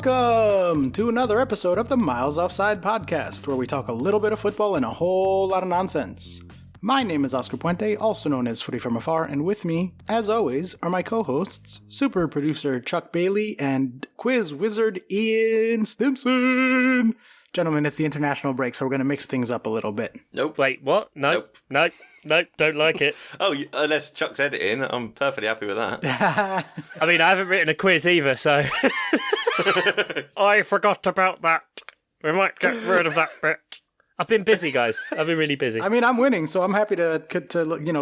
Welcome to another episode of the Miles Offside podcast, where we talk a little bit of football and a whole lot of nonsense. My name is Oscar Puente, also known as Footy From Afar, and with me, as always, are my co-hosts, super producer Chuck Bailey and quiz wizard Ian Stimson. Gentlemen, it's the international break, so we're going to mix things up a little bit. Nope. Wait, what? Nope. Don't like it. Oh, unless Chuck's editing, I'm perfectly happy with that. I mean, I haven't written a quiz either, so... I forgot about that. We might get rid of that bit. I've been busy, guys. I've been really busy. I mean, I'm winning, so I'm happy to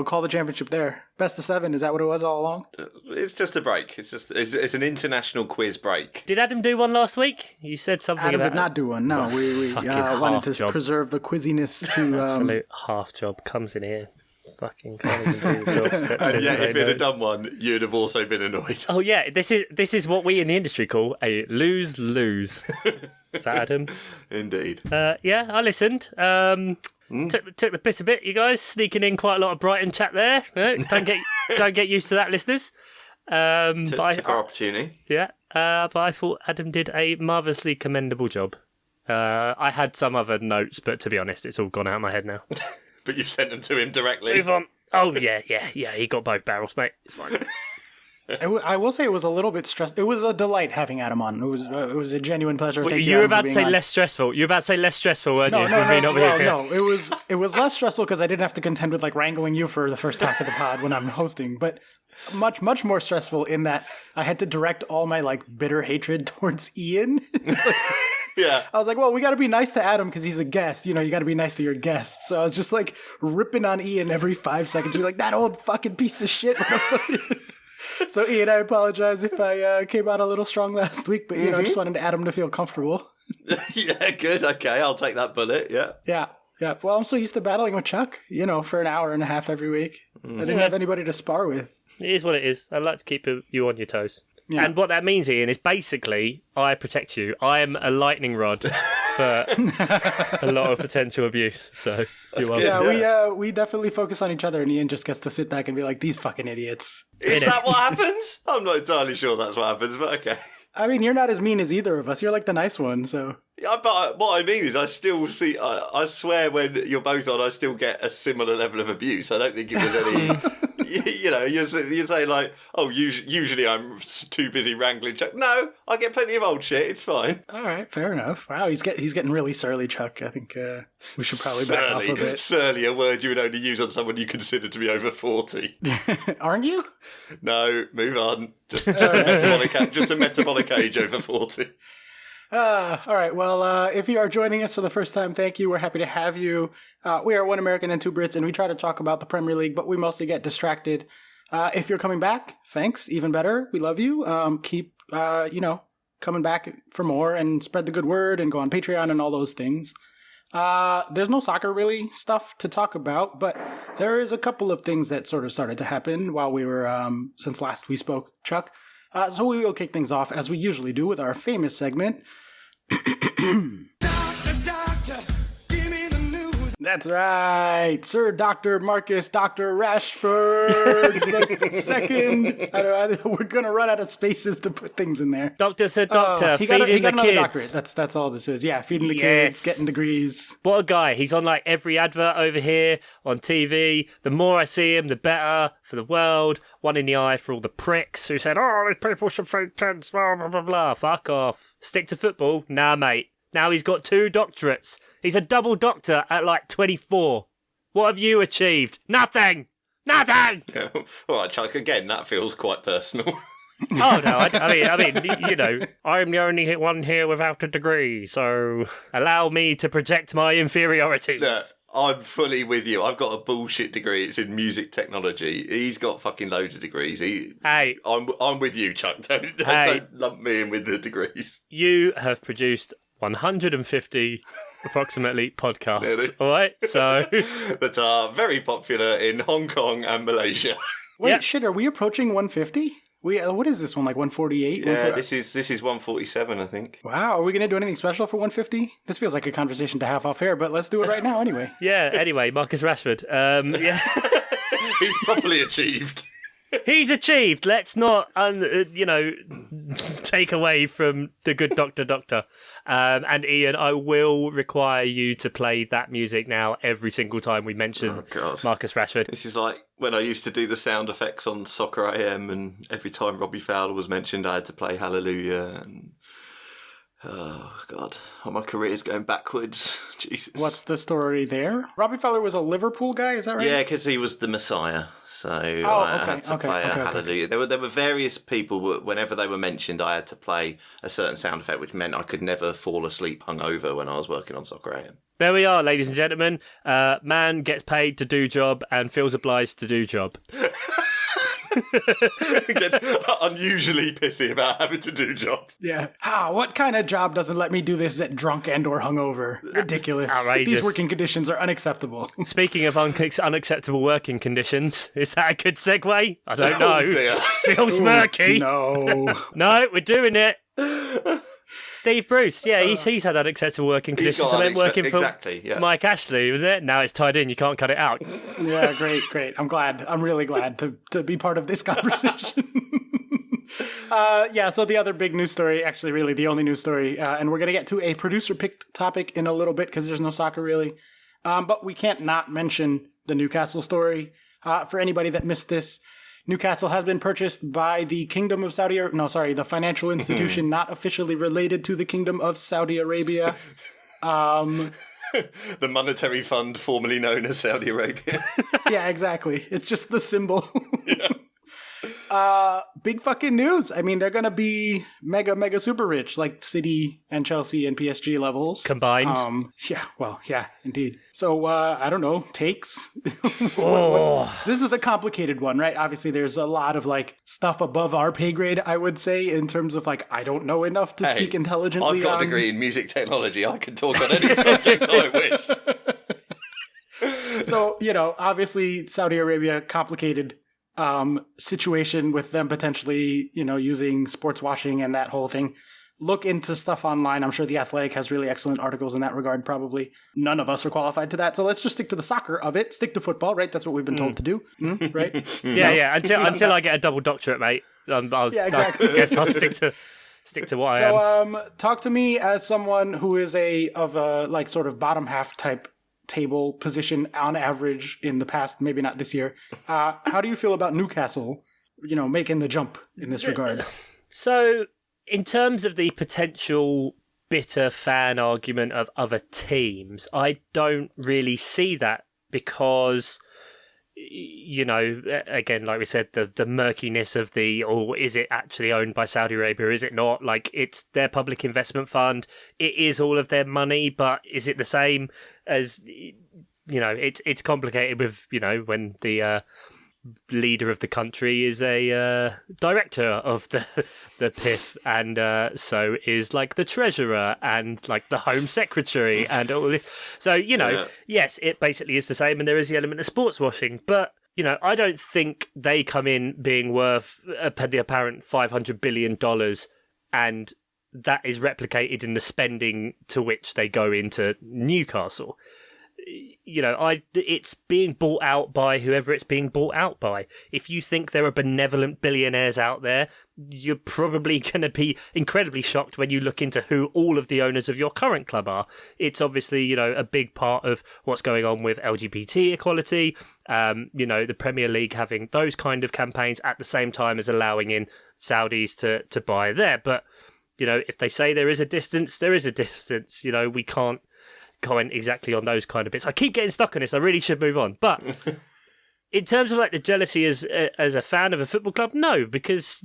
call the championship there. Best of 7, is that what it was all along? It's just a break. It's an international quiz break. Did Adam do one last week? You said something Adam about... did not do one, no. We wanted to preserve the quizziness to... Absolute half job comes in here. Fucking can't even do the job steps And in, yet, if no. you'd have done one, you'd have also been annoyed. Oh, yeah. This is what we in the industry call a lose-lose. Is that Adam? Indeed. Yeah, I listened. Took the piss a bit, you guys. Sneaking in quite a lot of Brighton chat there. No, don't get used to that, listeners. Took our opportunity. Yeah, but I thought Adam did a marvellously commendable job. I had some other notes, but to be honest, it's all gone out of my head now. But you've sent them to him directly. Move on. Oh, yeah, he got both barrels, mate. It's fine. I will say it was a little bit stressful. It was a delight having Adam on. It was a genuine pleasure. Well, Thank you were Adam, about for to being say on. less stressful. You were about to say less stressful, weren't you? No. It was less stressful because I didn't have to contend with wrangling you for the first half of the pod when I'm hosting, but much more stressful in that I had to direct all my bitter hatred towards Ian. Yeah. I was like, well, we got to be nice to Adam because he's a guest. You got to be nice to your guests. So I was just ripping on Ian every 5 seconds. You're like, that old fucking piece of shit. So Ian, I apologize if I came out a little strong last week, but I just wanted Adam to feel comfortable. Yeah, good. Okay, I'll take that bullet. Yeah. Yeah. Well, I'm so used to battling with Chuck, for an hour and a half every week. I didn't have anybody to spar with. It is what it is. I'd like to keep you on your toes. Yeah. And what that means, Ian, is basically I protect you. I am a lightning rod for a lot of potential abuse. So you're welcome. Yeah, we definitely focus on each other, and Ian just gets to sit back and be like, these fucking idiots. Is that what happens? I'm not entirely sure that's what happens, but okay. I mean, you're not as mean as either of us. You're the nice one, so... Yeah, but what I mean is I still see... I swear when you're both on, I still get a similar level of abuse. I don't think it was any... you're saying usually I'm too busy wrangling Chuck. No, I get plenty of old shit. It's fine. All right, fair enough. Wow, he's getting really surly, Chuck. I think we should probably back off a bit. Surly, a word you would only use on someone you consider to be over 40. Aren't you? No, move on. Just a metabolic age over 40. All right. Well, if you are joining us for the first time, thank you. We're happy to have you. We are One American and Two Brits, and we try to talk about the Premier League, but we mostly get distracted. If you're coming back, thanks. Even better. We love you. Keep, coming back for more and spread the good word and go on Patreon and all those things. There's no soccer really stuff to talk about, but there is a couple of things that sort of started to happen while we were, since last we spoke, Chuck. So we will kick things off as we usually do with our famous segment. Doctor, give me the news. That's right, Sir Dr. Marcus Dr. Rashford the second. We're gonna run out of spaces to put things in there. Doctor, Sir Doctor, he got feeding the another kids. doctorate. That's all this is. Yeah, feeding the kids, getting degrees. What a guy. He's on every advert over here on TV. The more I see him, the better for the world. One in the eye for all the pricks who said, these people should feed kids, blah, blah, blah, blah. Fuck off. Stick to football? Nah, mate. Now he's got 2 doctorates. He's a double doctor at 24. What have you achieved? Nothing! Nothing! All right, Chuck, again, that feels quite personal. Oh, no, I mean, I'm the only one here without a degree, so allow me to project my inferiorities. No, I'm fully with you. I've got a bullshit degree. It's in music technology. He's got fucking loads of degrees. I'm with you, Chuck. Don't lump me in with the degrees. You have produced 150 approximately podcasts, all right? So that are very popular in Hong Kong and Malaysia. Wait, shit, are we approaching 150? What is this one, 148? Yeah, this is 147, I think. Wow, are we going to do anything special for 150? This feels like a conversation to have off air, but let's do it right now anyway. Yeah, anyway, Marcus Rashford. Yeah. He's properly achieved. He's achieved. Let's not, take away from the good Doctor. And Ian, I will require you to play that music now every single time we mention Marcus Rashford. This is like when I used to do the sound effects on Soccer AM, and every time Robbie Fowler was mentioned, I had to play Hallelujah. And oh God, my career's going backwards. Jesus. What's the story there? Robbie Fowler was a Liverpool guy, is that right? Yeah, because he was the Messiah. So I had to play a Hallelujah. There were various people, whenever they were mentioned, I had to play a certain sound effect, which meant I could never fall asleep hungover when I was working on Soccer AM. There we are, ladies and gentlemen. Man gets paid to do job and feels obliged to do job. Gets unusually pissy about having to do job. Yeah. What kind of job doesn't let me do this at drunk and or hungover? Ridiculous. Outrageous. These working conditions are unacceptable. Speaking of unacceptable working conditions, is that a good segue? I don't know. Oh dear. Feels murky. No. No, we're doing it. Steve Bruce, yeah, he's had unacceptable working conditions. I meant working for Mike Ashley, wasn't it? Now it's tied in, you can't cut it out. Yeah, great. I'm glad. I'm really glad to be part of this conversation. So the other big news story, actually really the only news story, and we're going to get to a producer-picked topic in a little bit because there's no soccer really, but we can't not mention the Newcastle story. For anybody that missed this, Newcastle has been purchased by the Kingdom of Saudi Arabia. No, sorry, the financial institution not officially related to the Kingdom of Saudi Arabia. The monetary fund formerly known as Saudi Arabia. Yeah, exactly. It's just the symbol. Yeah. Big fucking news. I mean, they're going to be mega super rich, like City and Chelsea and PSG levels. Combined. Yeah, indeed. So, I don't know, takes? This is a complicated one, right? Obviously, there's a lot of, stuff above our pay grade, I would say, in terms of, I don't know enough to speak intelligently. I've got a degree in music technology. I can talk on any subject I wish. So, obviously, Saudi Arabia, complicated situation with them potentially, using sports washing and that whole thing. Look into stuff online. I'm sure The Athletic has really excellent articles in that regard, probably. None of us are qualified to that. So let's just stick to the soccer of it. Stick to football, right? That's what we've been told to do, right? Yeah. Until I get a double doctorate, mate. Exactly. I guess I'll stick to what I am. So talk to me as someone who is of a sort of bottom half type table position on average in the past, maybe not this year. How do you feel about Newcastle, making the jump in this regard? So, in terms of the potential bitter fan argument of other teams, I don't really see that because, again, like we said, the murkiness of is it actually owned by Saudi Arabia? Is it not? It's their public investment fund. It is all of their money, but is it the same as, it's complicated with, when the leader of the country is a director of the PIF, and so is the treasurer and the home secretary and all this. So yes, it basically is the same, and there is the element of sports washing. But I don't think they come in being worth the apparent $500 billion, and that is replicated in the spending to which they go into Newcastle. It's being bought out by whoever it's being bought out by. If you think there are benevolent billionaires out there, you're probably going to be incredibly shocked when you look into who all of the owners of your current club are. It's obviously, a big part of what's going on with LGBT equality, the Premier League having those kind of campaigns at the same time as allowing in Saudis to buy there. But, if they say there is a distance, there is a distance. We can't comment exactly on those kind of bits. I keep getting stuck on this. I really should move on. But in terms of the jealousy as a fan of a football club, no, because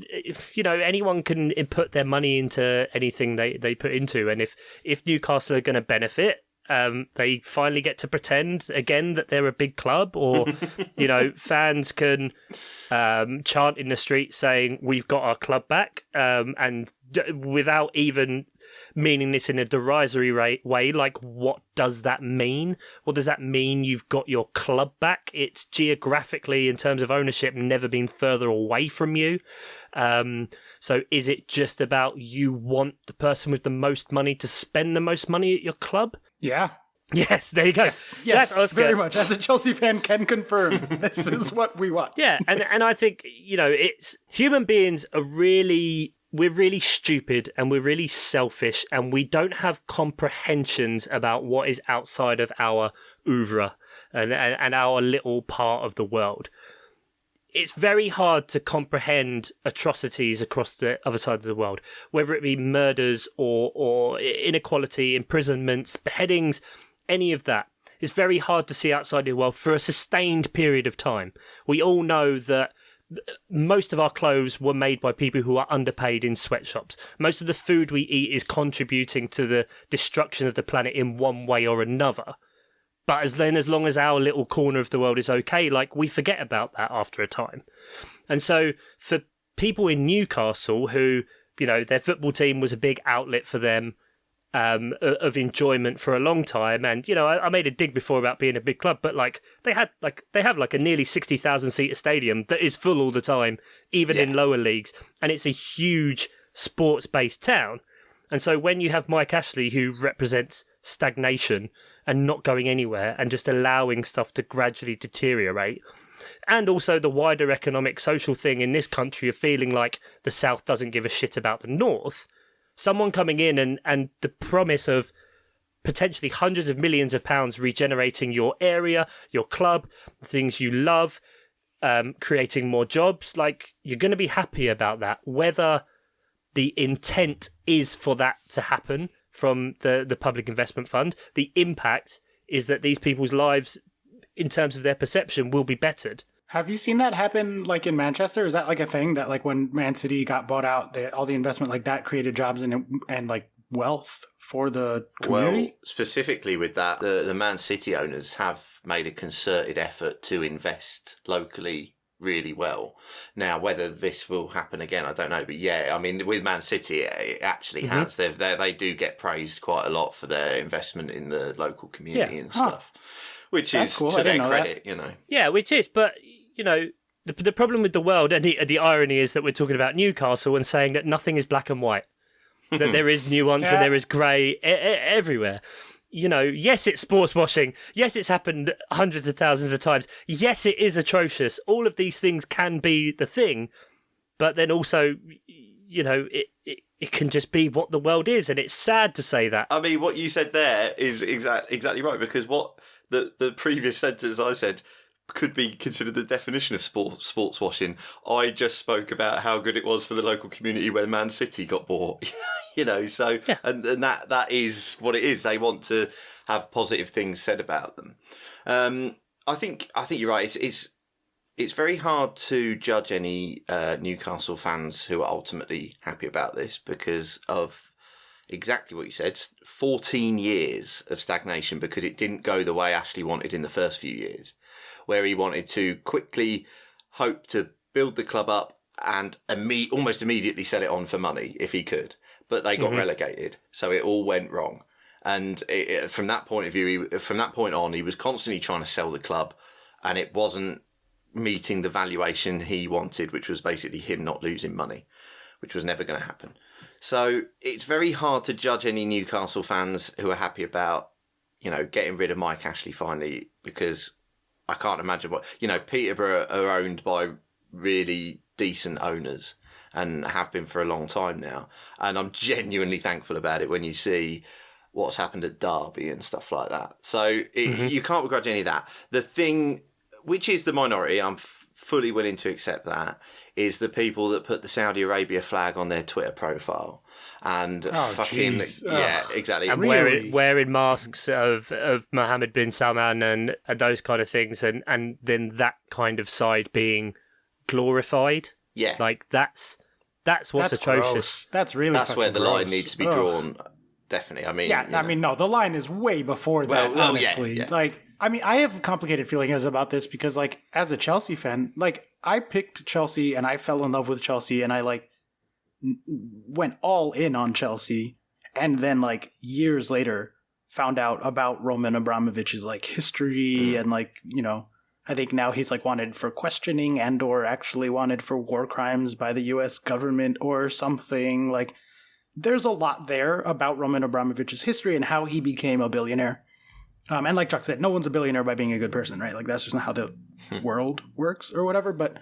anyone can put their money into anything they put into, and if Newcastle are going to benefit, they finally get to pretend again that they're a big club, or fans can chant in the street saying we've got our club back, and without even meaning this in a derisory way, what does that mean? What does that mean you've got your club back? It's geographically, in terms of ownership, never been further away from you. So is it just about you want the person with the most money to spend the most money at your club? Yeah. Yes, there you go. Yes, That's Oscar. very much. As a Chelsea fan can confirm, this is what we want. Yeah, and I think, it's human beings are we're really stupid and we're really selfish and we don't have comprehensions about what is outside of our oeuvre and our little part of the world. It's very hard to comprehend atrocities across the other side of the world, whether it be murders or inequality, imprisonments, beheadings, any of that. It's very hard to see outside the world for a sustained period of time. We all know that most of our clothes were made by people who are underpaid in sweatshops. Most of the food we eat is contributing to the destruction of the planet in one way or another. But as long as our little corner of the world is okay, we forget about that after a time. And so for people in Newcastle who, their football team was a big outlet for them, of enjoyment for a long time, and I made a dig before about being a big club, but they have a nearly 60,000 seater stadium that is full all the time, even in lower leagues, and it's a huge sports based town. And so when you have Mike Ashley, who represents stagnation and not going anywhere and just allowing stuff to gradually deteriorate, and also the wider economic social thing in this country of feeling like the South doesn't give a shit about the North, someone coming in and the promise of potentially hundreds of millions of pounds regenerating your area, your club, things you love, creating more jobs, you're going to be happy about that. Whether the intent is for that to happen from the Public Investment Fund, the impact is that these people's lives, in terms of their perception, will be bettered. Have you seen that happen in Manchester? Is that a thing that when Man City got bought out, all the investment that created jobs and wealth for the community? Well, specifically with that, the Man City owners have made a concerted effort to invest locally really well. Now, whether this will happen again, I don't know. But yeah, I mean, with Man City, it actually has. They do get praised quite a lot for their investment in the local community and stuff, which That's is cool. to their credit, Yeah, which is, but the problem with the world, and the irony is that we're talking about Newcastle and saying that nothing is black and white, that there is nuance and there is grey everywhere. Yes, it's sports washing. Yes, it's happened hundreds of thousands of times. Yes, it is atrocious. All of these things can be the thing, but then also, it can just be what the world is, and it's sad to say that. I mean, what you said there is exactly right, because what the previous sentence I said could be considered the definition of sports washing. I just spoke about how good it was for the local community when Man City got bought. So yeah. and that is what it is. They want to have positive things said about them. I think you're right. It's very hard to judge any Newcastle fans who are ultimately happy about this because of exactly what you said. 14 years of stagnation because it didn't go the way Ashley wanted in the first few years, where he wanted to quickly hope to build the club up and almost immediately sell it on for money if he could. But they got relegated, so it all went wrong. And from that point of view, from that point on, he was constantly trying to sell the club, and it wasn't meeting the valuation he wanted, which was basically him not losing money, which was never going to happen. So it's very hard to judge any Newcastle fans who are happy about, getting rid of Mike Ashley finally, because I can't imagine what, Peterborough are owned by really decent owners and have been for a long time now. And I'm genuinely thankful about it when you see what's happened at Derby and stuff like that. So you can't begrudge any of that. The thing, which is the minority, I'm fully willing to accept that, is the people that put the Saudi Arabia flag on their Twitter profile. And exactly. And wearing masks of Mohammed bin Salman and those kind of things, and then that kind of side being glorified. Yeah. That's what's atrocious. Gross. That's really That's where the gross. line needs to be drawn. Definitely. I mean, no, the line is way before that, honestly. Yeah. I have complicated feelings about this because, as a Chelsea fan, I picked Chelsea and I fell in love with Chelsea and I, went all in on Chelsea, and then years later found out about Roman Abramovich's history and I think now he's wanted for questioning and or actually wanted for war crimes by the US government or something. There's a lot there about Roman Abramovich's history and how he became a billionaire. And like Chuck said, no one's a billionaire by being a good person, right? Like that's just not how the world works or whatever. But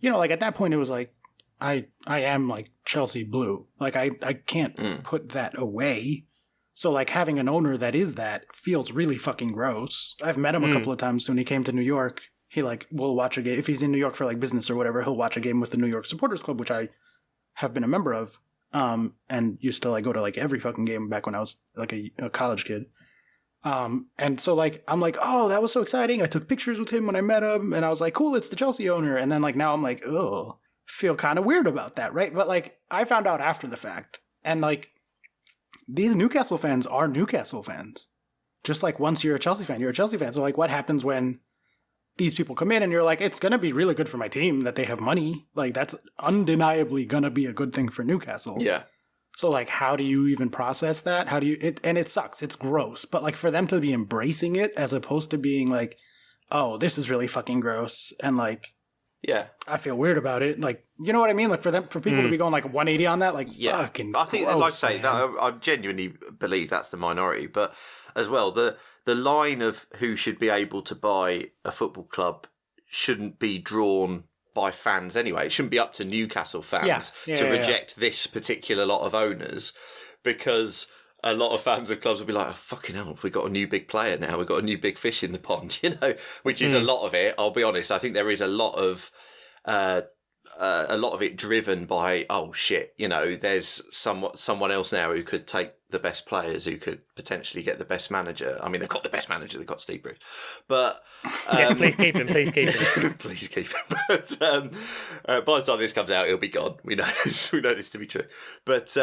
like at that point, it was like I am like Chelsea blue. Like I can't put that away. So like having an owner that is that feels really fucking gross. I've met him a couple of times when he came to New York. He like will watch a game if he's in New York for like business or whatever. He'll watch a game with the New York Supporters Club, which I have been a member of. And used to like go to like every fucking game back when I was like a college kid. And so like I'm like, oh, that was so exciting. I took pictures with him when I met him, and I was like, cool, it's the Chelsea owner. And then like now I'm like, oh, feel kind of weird about that, right? But like I found out after the fact, and like these Newcastle fans are Newcastle fans. Just like once you're a Chelsea fan, you're a Chelsea fan. So like what happens when these people come in and you're like, it's going to be really good for my team that they have money. Like that's undeniably going to be a good thing for Newcastle. Yeah. So like, how do you even process that? How do you, and it sucks. It's gross. But like for them to be embracing it as opposed to being like, oh, this is really fucking gross. And like, yeah, I feel weird about it. Like, you know what I mean? Like for people to be going like 180 on that, like fucking I think, gross, like I say, man. that I genuinely believe that's the minority. But as well, the line of who should be able to buy a football club shouldn't be drawn by fans anyway. It shouldn't be up to Newcastle fans to reject this particular lot of owners, because a lot of fans of clubs will be like, oh, fucking hell, we got a new big player now, we've got a new big fish in the pond, which is a lot of it. I'll be honest, I think there is a lot of it driven by, oh shit, there's someone else now who could take the best players, who could potentially get the best manager. I mean, they've got the best manager, they've got Steve Bruce, but yes, please keep him. Please keep him. Please keep him. But by the time this comes out, he'll be gone. We know this. We know this to be true. But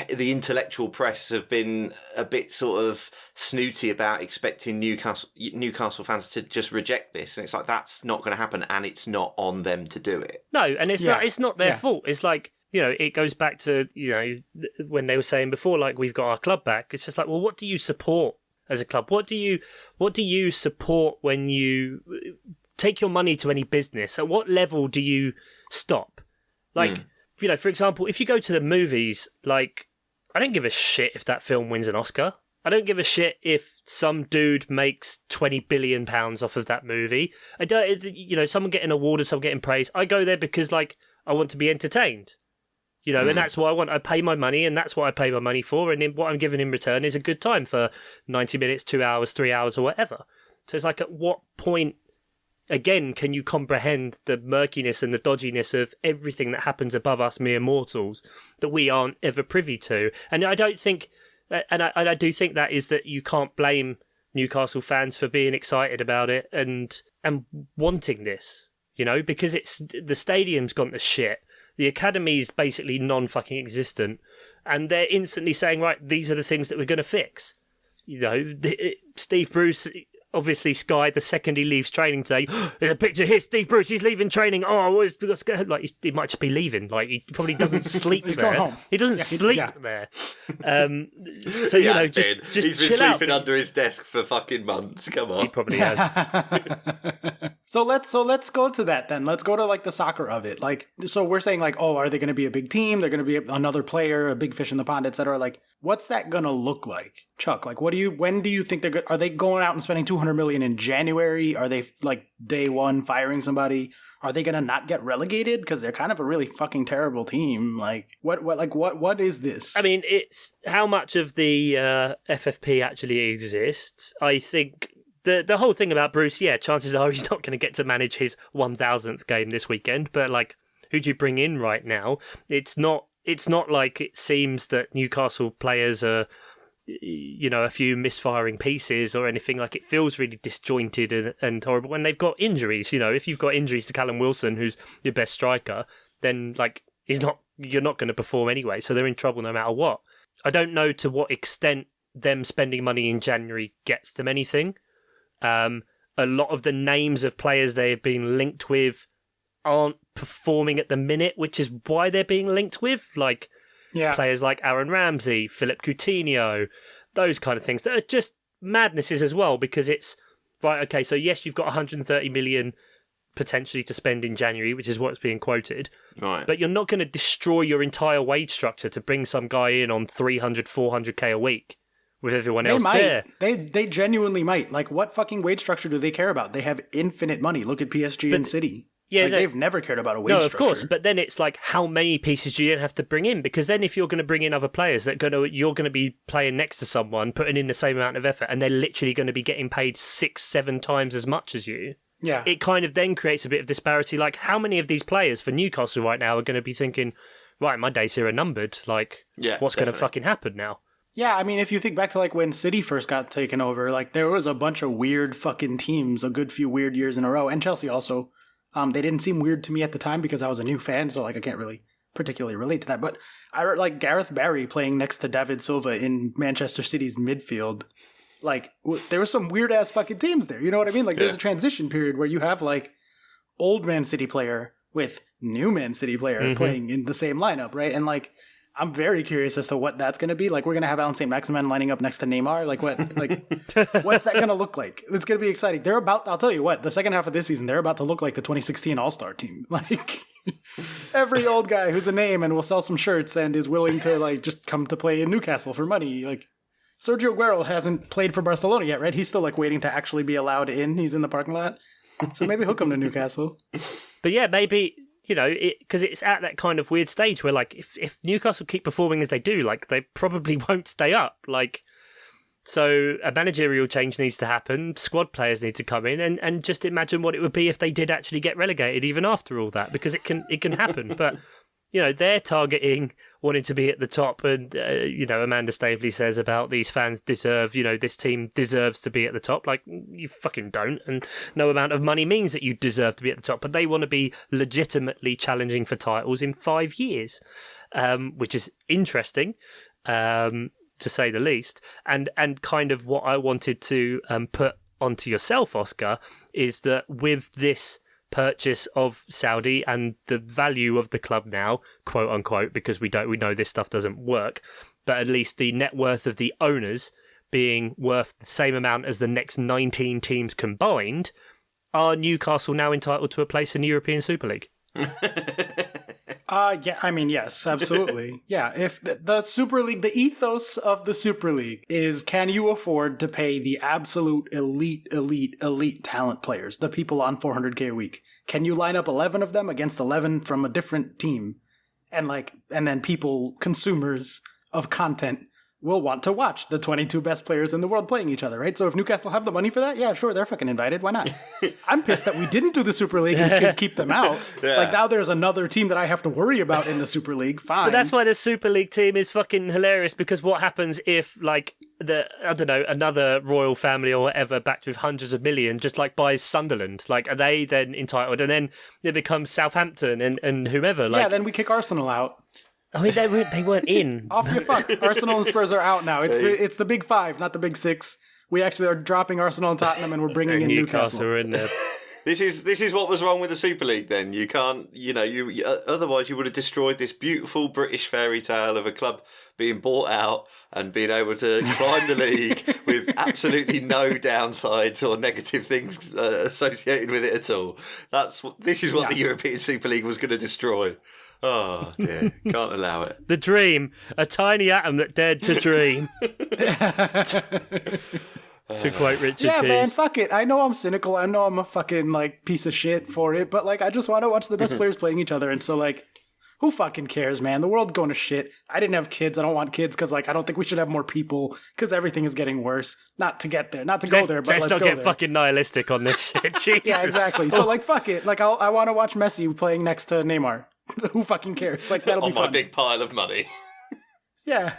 the intellectual press have been a bit sort of snooty about expecting Newcastle fans to just reject this, and it's like that's not going to happen, and it's not on them to do it. No, and it's not their fault. It's like, it goes back to when they were saying before, like, we've got our club back. It's just like, well, what do you support as a club? What do you support when you take your money to any business? At what level do you stop? Like. For example, if you go to the movies, like, I don't give a shit if that film wins an Oscar. I don't give a shit if some dude makes £20 billion off of that movie. I don't, someone getting awarded, someone getting praise. I go there because, like, I want to be entertained. And that's what I want. I pay my money, and that's what I pay my money for. And then what I'm given in return is a good time for 90 minutes, 2 hours, 3 hours, or whatever. So it's like, at what point, again, can you comprehend the murkiness and the dodginess of everything that happens above us mere mortals that we aren't ever privy to? And I don't think, and I do think that is that you can't blame Newcastle fans for being excited about it and wanting this, because it's the stadium's gone to shit. The academy's basically non-fucking existent, and they're instantly saying, right, these are the things that we're going to fix. Steve Bruce. Obviously, Sky, the second he leaves training today, there's a picture here, Steve Bruce, he's leaving training. Oh, what's going on? Like, he might just be leaving. Like, he probably doesn't sleep He's there. gone home. He doesn't sleep there. So, just he's been chill out. sleeping under his desk for fucking months. Come on. He probably has. So let's go to that then. Let's go to like the soccer of it. Like, so we're saying like, oh, are they going to be a big team? They're going to be another player, a big fish in the pond, etc. Like, what's that going to look like, Chuck? Like, when do you think are they going out and spending $200 million in January? Are they like day one firing somebody? Are they going to not get relegated because they're kind of a really fucking terrible team? Like, what is this? I mean, it's how much of the FFP actually exists. I think the whole thing about Bruce, chances are he's not going to get to manage his 1000th game this weekend. But like, who do you bring in right now? It's not like it seems that Newcastle players are, a few misfiring pieces or anything. Like, it feels really disjointed and horrible. And they've got injuries. If you've got injuries to Callum Wilson, who's your best striker, then like you're not going to perform anyway. So they're in trouble no matter what. I don't know to what extent them spending money in January gets them anything. A lot of the names of players they have been linked with aren't performing at the minute, which is why they're being linked with, like players like Aaron Ramsey, Philip Coutinho, those kind of things that are just madnesses as well, because it's right, okay, so yes, you've got 130 million potentially to spend in January, which is what's being quoted, right? But you're not going to destroy your entire wage structure to bring some guy in on 300, 400k a week with everyone They else might. there. They genuinely might. Like, what fucking wage structure do they care about? They have infinite money. Look at PSG and City. Yeah, like, they've never cared about a wage no, of structure. course. But then it's like, how many pieces do you have to bring in? Because then if you're going to bring in other players you're going to be playing next to someone, putting in the same amount of effort, and they're literally going to be getting paid 6-7 times as much as you. Yeah. It kind of then creates a bit of disparity. Like, how many of these players for Newcastle right now are going to be thinking, right, my days here are numbered. Like, what's going to fucking happen now? Yeah, I mean, if you think back to, like, when City first got taken over, like, there was a bunch of weird fucking teams, a good few weird years in a row, and Chelsea also. They didn't seem weird to me at the time because I was a new fan, so, like, I can't really particularly relate to that. But I like Gareth Barry playing next to David Silva in Manchester City's midfield. Like, there were some weird-ass fucking teams there, you know what I mean? Like, there's a transition period where you have, like, old Man City player with new Man City player playing in the same lineup, right? And, like, I'm very curious as to what that's going to be. Like, we're going to have Alan St. Maximin lining up next to Neymar. Like, what's that going to look like? It's going to be exciting. I'll tell you what, the second half of this season, they're about to look like the 2016 All-Star team. Like, every old guy who's a name and will sell some shirts and is willing to, like, just come to play in Newcastle for money. Like, Sergio Aguero hasn't played for Barcelona yet, right? He's still, like, waiting to actually be allowed in. He's in the parking lot. So maybe he'll come to Newcastle. But yeah, maybe... You know, because it's at that kind of weird stage where, like, if Newcastle keep performing as they do, like, they probably won't stay up. Like, so a managerial change needs to happen. Squad players need to come in, and just imagine what it would be if they did actually get relegated, even after all that, because it can happen. But you know, they're targeting wanting to be at the top, and you know, Amanda Staveley says about these fans deserve, you know, this team deserves to be at the top. Like, you fucking don't, and no amount of money means that you deserve to be at the top. But they want to be legitimately challenging for titles in 5 years, which is interesting, to say the least. And kind of what I wanted to put onto yourself, Oscar, is that with this purchase of Saudi and the value of the club now, quote unquote, because we know this stuff doesn't work, but at least the net worth of the owners being worth the same amount as the next 19 teams combined, are Newcastle now entitled to a place in the European Super League? Yeah, I mean, yes, absolutely. Yeah, if the Super League, the ethos of the Super League is, can you afford to pay the absolute elite talent players, the people on 400K a week? Can you line up 11 of them against 11 from a different team? And then people, consumers of content, will want to watch the 22 best players in the world playing each other, right? So if Newcastle have the money for that, yeah, sure, they're fucking invited. Why not? I'm pissed that we didn't do the Super League and could keep them out. Yeah. Like, now there's another team that I have to worry about in the Super League. Fine. But that's why the Super League team is fucking hilarious, because what happens if, like, another royal family or whatever, backed with hundreds of million, just like buys Sunderland? Like, are they then entitled? And then it becomes Southampton and whomever. Like, yeah, then we kick Arsenal out. I mean, they weren't in. Off you fuck. Arsenal and Spurs are out now. It's the big five, not the big six. We actually are dropping Arsenal and Tottenham, and we're bringing in Newcastle. Are in there. This is what was wrong with the Super League. Then you can't, you otherwise you would have destroyed this beautiful British fairy tale of a club being bought out and being able to climb the league with absolutely no downsides or negative things associated with it at all. This is what the European Super League was going to destroy. Oh dear, can't allow it. The dream, a tiny atom that dared to dream. To quote Richard Yeah, Keys. man, fuck it. I know I'm cynical. I know I'm a fucking, like, piece of shit for it, but, like, I just want to watch the best players playing each other, and so, like, who fucking cares, man? The world's going to shit. I didn't have kids. I don't want kids because, like, I don't think we should have more people because everything is getting worse. Not to get there. Not to go there, but let's not go get there. fucking nihilistic on this shit. Jesus. Yeah, exactly. So, like, fuck it. Like, I want to watch Messi playing next to Neymar. Who fucking cares? Like, that'll be fun. On my big pile of money. Yeah.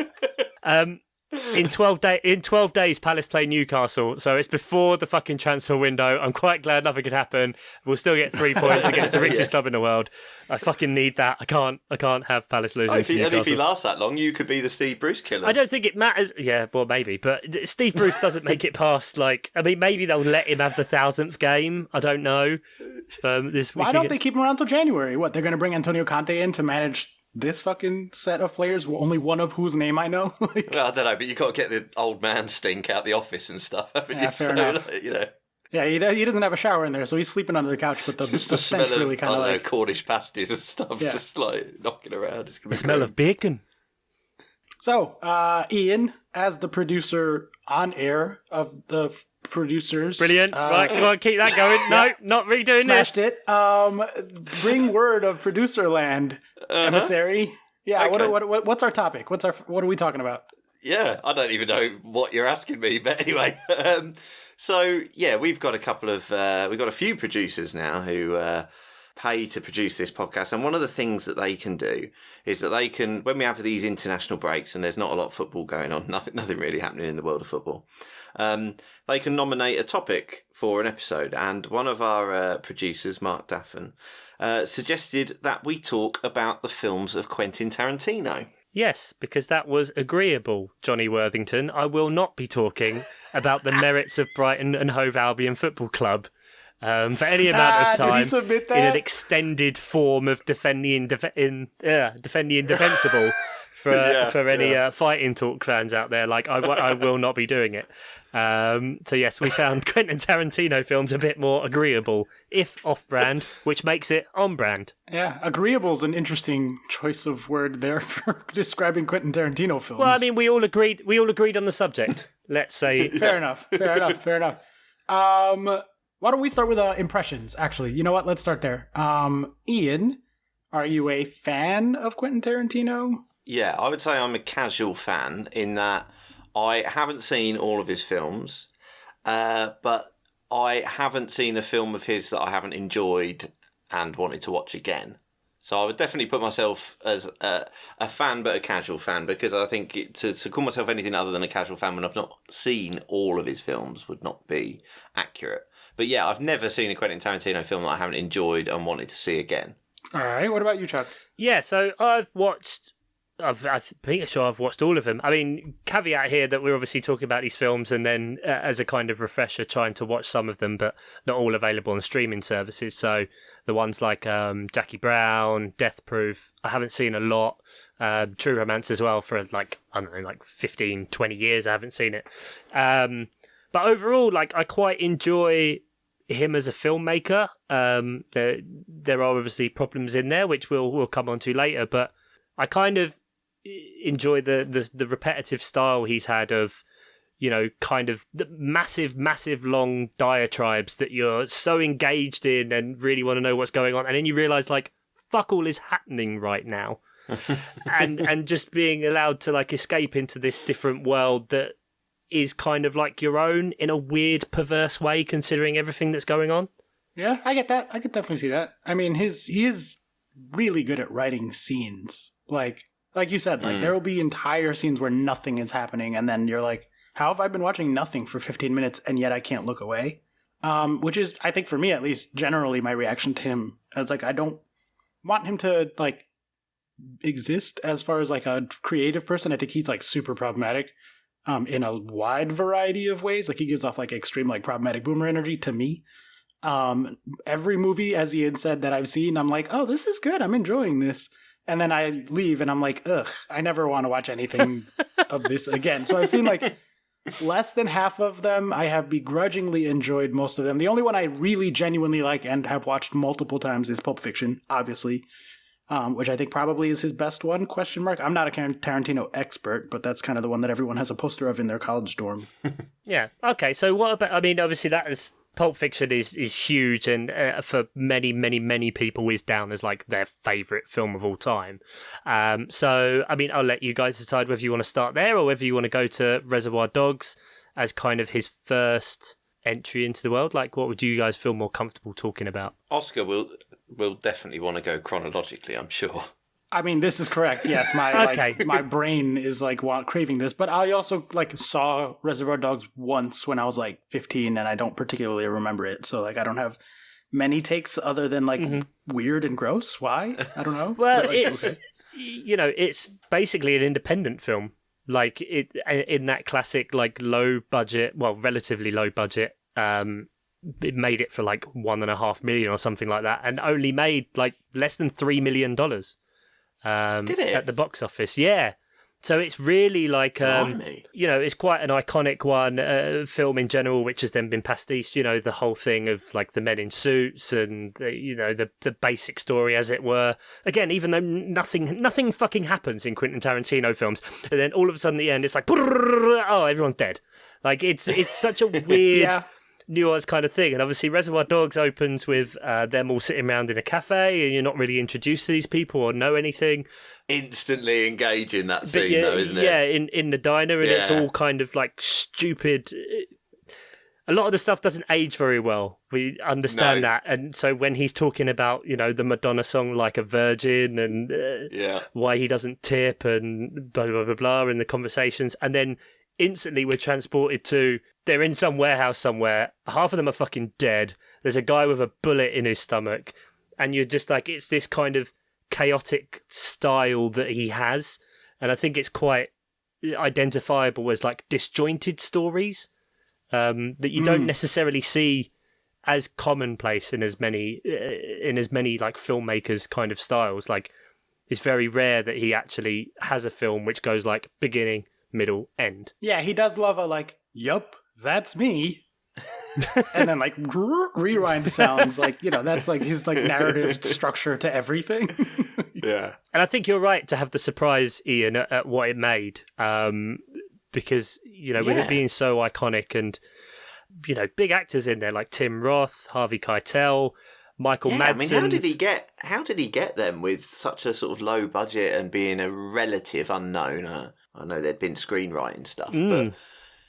In 12 days, Palace play Newcastle, so it's before the fucking transfer window. I'm quite glad nothing could happen. We'll still get 3 points against the richest club in the world. I fucking need that. I can't have Palace losing to Newcastle. And if he lasts that long, you could be the Steve Bruce killer. I don't think it matters. Yeah, well, maybe. But Steve Bruce doesn't make it past, like... I mean, maybe they'll let him have the 1,000th game. I don't know. This week. Why don't they keep him around till January? What, they're going to bring Antonio Conte in to manage this fucking set of players, only one of whose name I know? Like, well, I don't know, but you got to get the old man stink out the office and stuff, haven't you? Fair enough. Like, Yeah, he doesn't have a shower in there, so he's sleeping under the couch, but the stench really kind of like... Cornish pasties and stuff, just like knocking around. It's gonna be the smell of bacon. So, Ian, as the producer on air of the producers. Brilliant. Right, come on, keep that going. No, not redoing Smashed this. it. Bring word of producer land, emissary. Yeah. Okay. What's our topic? What are we talking about? Yeah, I don't even know what you're asking me, but anyway. So yeah, we've got a few producers now who pay to produce this podcast, and one of the things that they can do is that they can, when we have these international breaks and there's not a lot of football going on, nothing really happening in the world of football, they can nominate a topic for an episode. And one of our producers, Mark Daffin, suggested that we talk about the films of Quentin Tarantino. Yes, because that was agreeable, Johnny Worthington. I will not be talking about the merits of Brighton and Hove Albion Football Club for any amount of time in an extended form of defending indefensible for any fighting talk fans out there. Like, I will not be doing it. So yes, we found Quentin Tarantino films a bit more agreeable, if off-brand, which makes it on-brand. Yeah, agreeable is an interesting choice of word there for describing Quentin Tarantino films. Well, I mean, we all agreed on the subject. Let's say fair enough. Why don't we start with impressions? Actually, you know what? Let's start there. Ian, are you a fan of Quentin Tarantino? Yeah, I would say I'm a casual fan in that I haven't seen all of his films, but I haven't seen a film of his that I haven't enjoyed and wanted to watch again. So I would definitely put myself as a fan, but a casual fan, because I think to call myself anything other than a casual fan when I've not seen all of his films would not be accurate. But yeah, I've never seen a Quentin Tarantino film that I haven't enjoyed and wanted to see again. All right, what about you, Chuck? Yeah, so I'm pretty sure I've watched all of them. I mean, caveat here that we're obviously talking about these films and then as a kind of refresher trying to watch some of them, but not all available on streaming services. So the ones like Jackie Brown, Death Proof, I haven't seen a lot. True Romance as well for 15, 20 years I haven't seen it. But overall, I quite enjoy him as a filmmaker. There are obviously problems in there, which we'll come on to later, but I kind of enjoy the repetitive style he's had of, kind of the massive long diatribes that you're so engaged in and really want to know what's going on, and then you realise fuck all is happening right now, and just being allowed to escape into this different world that is kind of like your own in a weird, perverse way, considering everything that's going on. Yeah, I get that. I could definitely see that. I mean, he is really good at writing scenes. Like you said, there will be entire scenes where nothing is happening, and then you're like, how have I been watching nothing for 15 minutes, and yet I can't look away? Which is, I think for me at least, generally my reaction to him. I was I don't want him to, exist as far as, a creative person. I think he's, super problematic. In a wide variety of ways. He gives off extreme problematic boomer energy to me. Every movie, as Ian said, that I've seen, I'm like, oh, this is good. I'm enjoying this. And then I leave and I'm like, ugh, I never want to watch anything of this again. So I've seen less than half of them. I have begrudgingly enjoyed most of them. The only one I really genuinely like and have watched multiple times is Pulp Fiction, obviously. Which I think probably is his best one, ? I'm not a Tarantino expert, but that's kind of the one that everyone has a poster of in their college dorm. Yeah. Okay, so what about, I mean, obviously Pulp Fiction is huge and for many people is down as their favourite film of all time. So, I mean, I'll let you guys decide whether you want to start there or whether you want to go to Reservoir Dogs as kind of his first entry into the world. What would you guys feel more comfortable talking about? Oscar will definitely want to go chronologically, I'm sure. I mean, this is correct. Yes, my Okay. my brain is craving this, but I also saw Reservoir Dogs once when I was 15, and I don't particularly remember it. So I don't have many takes other than weird and gross. Why? I don't know. Well, but, it's it's basically an independent film. It in that classic low budget, well, relatively low budget. It made it for $1.5 million or something like that, and only made less than $3 million. Did it? At the box office? Yeah. So it's really like, Blimey. it's quite an iconic one, film in general, which has then been pastiche, the whole thing of like the men in suits and, the basic story, as it were. Again, even though nothing fucking happens in Quentin Tarantino films, and then all of a sudden at the end, it's like, oh, everyone's dead. Like, it's such a weird... nuanced kind of thing. And obviously Reservoir Dogs opens with them all sitting around in a cafe and you're not really introduced to these people or know anything. Instantly engage in that scene, though, isn't it? Yeah, in the diner, and it's all kind of like stupid. A lot of the stuff doesn't age very well. We understand that. And so when he's talking about, the Madonna song Like a Virgin and why he doesn't tip and blah, blah, blah, blah in the conversations, and then instantly we're transported to they're in some warehouse somewhere. Half of them are fucking dead. There's a guy with a bullet in his stomach. And you're just like, it's this kind of chaotic style that he has. And I think it's quite identifiable as like disjointed stories that you don't necessarily see as commonplace in as many like filmmakers kind of styles. Like, it's very rare that he actually has a film which goes like beginning, middle, end. Yeah, he does love a like, yup, that's me. And then like rewind sounds like, that's like his like narrative structure to everything. Yeah. And I think you're right to have the surprise, Ian, at what it made. Because, with it being so iconic and, big actors in there like Tim Roth, Harvey Keitel, Michael Madsen. I mean, how did he get them with such a sort of low budget and being a relative unknown? I know there'd been screenwriting stuff, but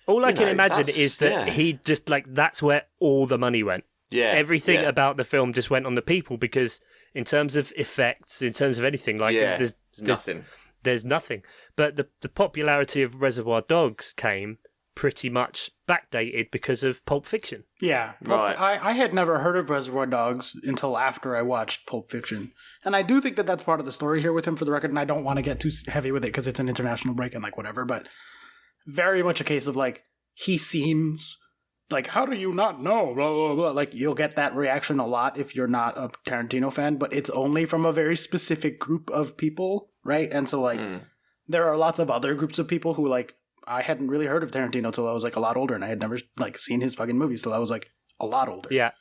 all I can imagine is that he just like that's where all the money went. Yeah, everything about the film just went on the people, because in terms of effects, in terms of anything, like there's nothing. There's nothing. But the popularity of Reservoir Dogs came pretty much backdated because of Pulp Fiction. Yeah, right. I had never heard of Reservoir Dogs until after I watched Pulp Fiction. And I do think that that's part of the story here with him, for the record, and I don't want to get too heavy with it because it's an international break and like whatever, but very much a case of like, he seems like, how do you not know? Blah, blah, blah. Like, you'll get that reaction a lot if you're not a Tarantino fan, but it's only from a very specific group of people, right? And so like, there are lots of other groups of people who like, I hadn't really heard of Tarantino till I was like a lot older, and I had never like seen his fucking movies till I was like a lot older. Yeah.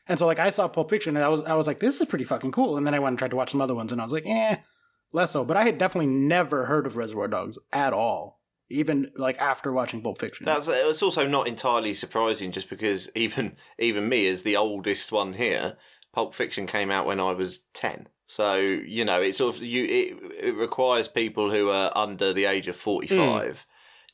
And so like I saw Pulp Fiction and I was like, this is pretty fucking cool. And then I went and tried to watch some other ones and I was like, less so. But I had definitely never heard of Reservoir Dogs at all, even like after watching Pulp Fiction. It's also not entirely surprising, just because even me as the oldest one here, Pulp Fiction came out when I was 10. So, it's sort of it requires people who are under the age of 45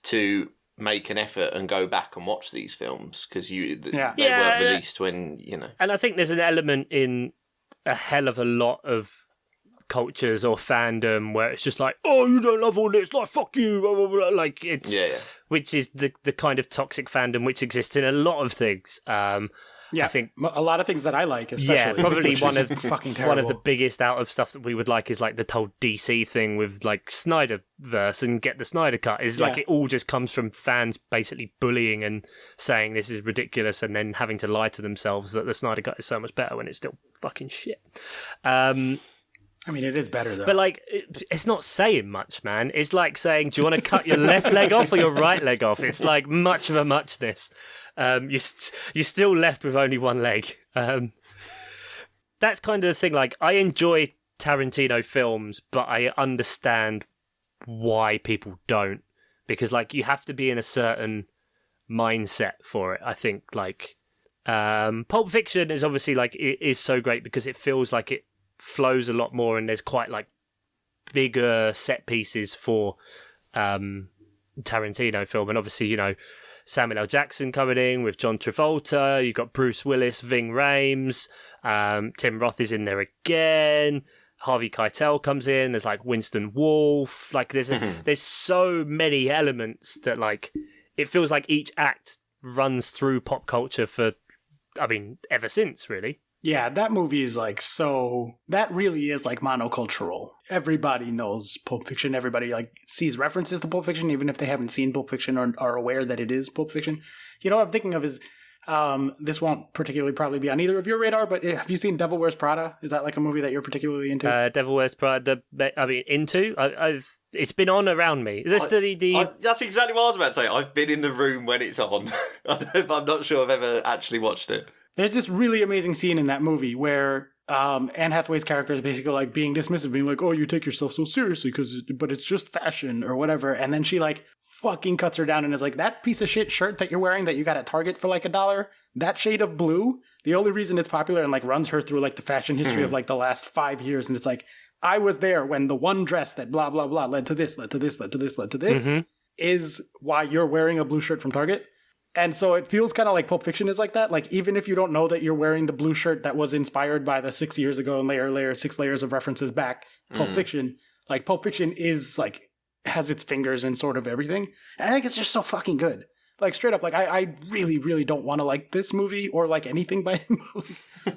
to make an effort and go back and watch these films, because they weren't released when, And I think there's an element in a hell of a lot of cultures or fandom where it's just like, oh, you don't love all this, like, fuck you, blah, blah, blah. Like, it's which is the kind of toxic fandom which exists in a lot of things. I think a lot of things that I like, especially. Yeah, probably one of the biggest out of stuff that we would like is like the whole DC thing with like Snyderverse and get the Snyder Cut. Is like it all just comes from fans basically bullying and saying this is ridiculous, and then having to lie to themselves that the Snyder Cut is so much better when it's still fucking shit. I mean, it is better though. But like, it's not saying much, man. It's like saying, do you want to cut your left leg off or your right leg off? It's like much of a muchness. You're still left with only one leg. That's kind of the thing. Like, I enjoy Tarantino films, but I understand why people don't, because like you have to be in a certain mindset for it. I think like Pulp Fiction is obviously like it is so great because it feels like it flows a lot more, and there's quite like bigger set pieces for Tarantino film, and obviously Samuel L. Jackson coming in with John Travolta, you've got Bruce Willis, Ving Rhames, Tim Roth is in there again, Harvey Keitel comes in, there's like Winston Wolfe, like there's so many elements that like it feels like each act runs through pop culture for ever since, really. Yeah, that movie is like that really is like monocultural. Everybody knows Pulp Fiction. Everybody like sees references to Pulp Fiction, even if they haven't seen Pulp Fiction or are aware that it is Pulp Fiction. What I'm thinking of is This won't particularly probably be on either of your radar, but have you seen Devil Wears Prada? Is that like a movie that you're particularly into? Devil Wears Prada. Into. It's been on around me. Is this that's exactly what I was about to say. I've been in the room when it's on. I'm not sure I've ever actually watched it. There's this really amazing scene in that movie where Anne Hathaway's character is basically like being dismissive, being like, "Oh, you take yourself so seriously but it's just fashion or whatever," and then she like fucking cuts her down and is like, "That piece of shit shirt that you're wearing that you got at Target for like $1, that shade of blue, the only reason it's popular," and like runs her through like the fashion history of like the last 5 years, and it's like, I was there when the one dress that blah blah blah led to this, led to this, led to this, led to this, is why you're wearing a blue shirt from Target. And so it feels kind of like Pulp Fiction is like that. Like, even if you don't know that you're wearing the blue shirt that was inspired by the 6 years ago and layer 6 layers of references back, Pulp Fiction, like Pulp Fiction is like, has its fingers in sort of everything. And I think it's just so fucking good. Like, straight up, like, I really, really don't want to like this movie or like anything by him.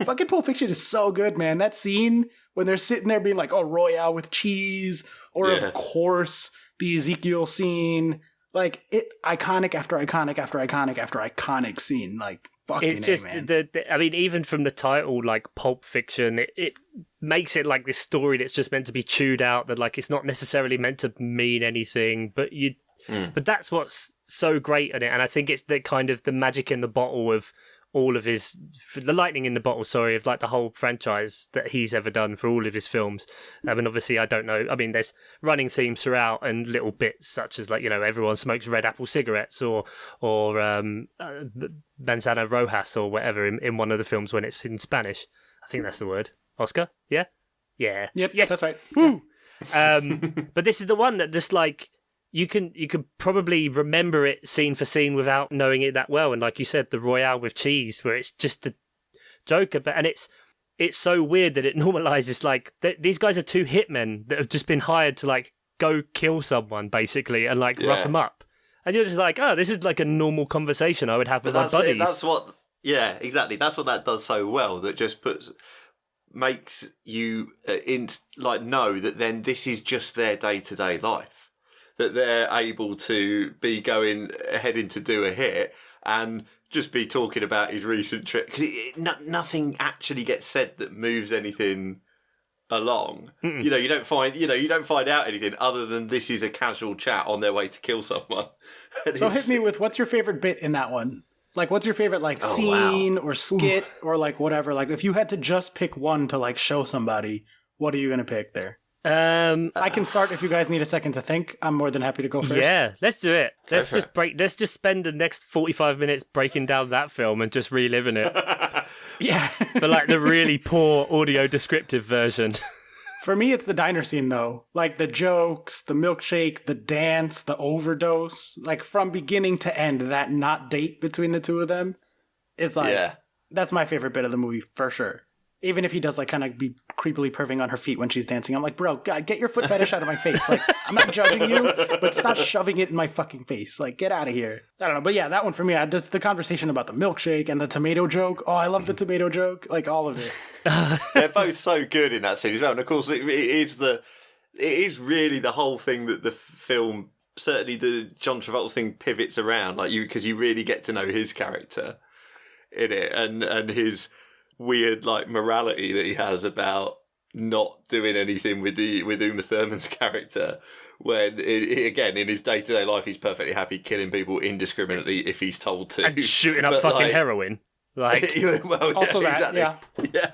Fucking Pulp Fiction is so good, man. That scene when they're sitting there being like, "Oh, Royale with cheese," or of course, the Ezekiel scene. Like, it iconic after iconic after iconic after iconic scene. Like, fucking it's just man. I mean, even from the title, like Pulp Fiction, it makes it like this story that's just meant to be chewed out. That like it's not necessarily meant to mean anything, but that's what's so great in it. And I think it's the kind of the magic in the bottle of all of his, the lightning in the bottle, sorry, of like the whole franchise that he's ever done for all of his films. I mean, obviously, I don't know. I mean, there's running themes throughout and little bits such as like, you know, everyone smokes red apple cigarettes or Manzana Rojas or whatever in one of the films when it's in Spanish. I think that's the word. Oscar? Yeah? Yeah. Yep, yes. that's right. Woo! But this is the one that just like, you can probably remember it scene for scene without knowing it that well. And like you said, the Royale with cheese, where it's just a joke about, and it's so weird that it normalizes like these guys are two hitmen that have just been hired to like go kill someone basically and like rough them up, and you're just like, oh, this is like a normal conversation I would have with my buddies. That's what, yeah, exactly. That's what that does so well. That just makes you know that then this is just their day-to-day life. That they're able to be going heading to do a hit and just be talking about his recent trip, because nothing actually gets said that moves anything along. You know, you don't find out anything other than this is a casual chat on their way to kill someone. So hit me with, what's your favorite bit in that one? Like, what's your favorite like scene or skit or like whatever? Like, if you had to just pick one to like show somebody, what are you gonna pick there? I can start if you guys need a second to think. I'm more than happy to go first. Yeah, let's do it. Let's just spend the next 45 minutes breaking down that film and just reliving it. Yeah. But like the really poor audio descriptive version. For me, it's the diner scene though. Like the jokes, the milkshake, the dance, the overdose. Like from beginning to end, that not date between the two of them is like, that's my favorite bit of the movie for sure. Even if he does like kind of be creepily perving on her feet when she's dancing. I'm like, bro, God, get your foot fetish out of my face. Like, I'm not judging you, but stop shoving it in my fucking face. Like, get out of here. I don't know. But yeah, that one for me, just the conversation about the milkshake and the tomato joke. Oh, I love the tomato joke. Like, all of it. They're both so good in that scene as well. And of course, it is really the whole thing that the film, certainly the John Travolta thing, pivots around. Like, because you really get to know his character in it and his weird like morality that he has about not doing anything with Uma Thurman's character, when again in his day-to-day life he's perfectly happy killing people indiscriminately if he's told to, and shooting up fucking heroin. Like, well, also that, exactly. Yeah.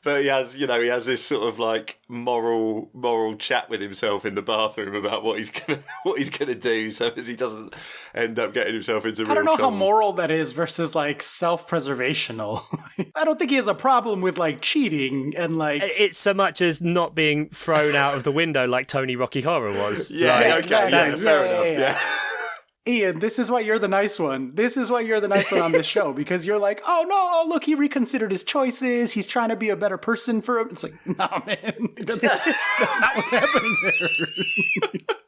But he has this sort of like moral chat with himself in the bathroom about what he's gonna do, so as he doesn't end up getting himself into real trouble. I don't know how moral that is versus like self-preservational. I don't think he has a problem with like cheating and like it's so much as not being thrown out of the window like Tony Rocky Horror was. Yeah, like, okay, exactly. fair enough. Yeah. Ian, this is why you're the nice one. This is why you're the nice one on this show, because you're like, oh, look, he reconsidered his choices. He's trying to be a better person for him. It's like, nah, man, that's not what's happening there.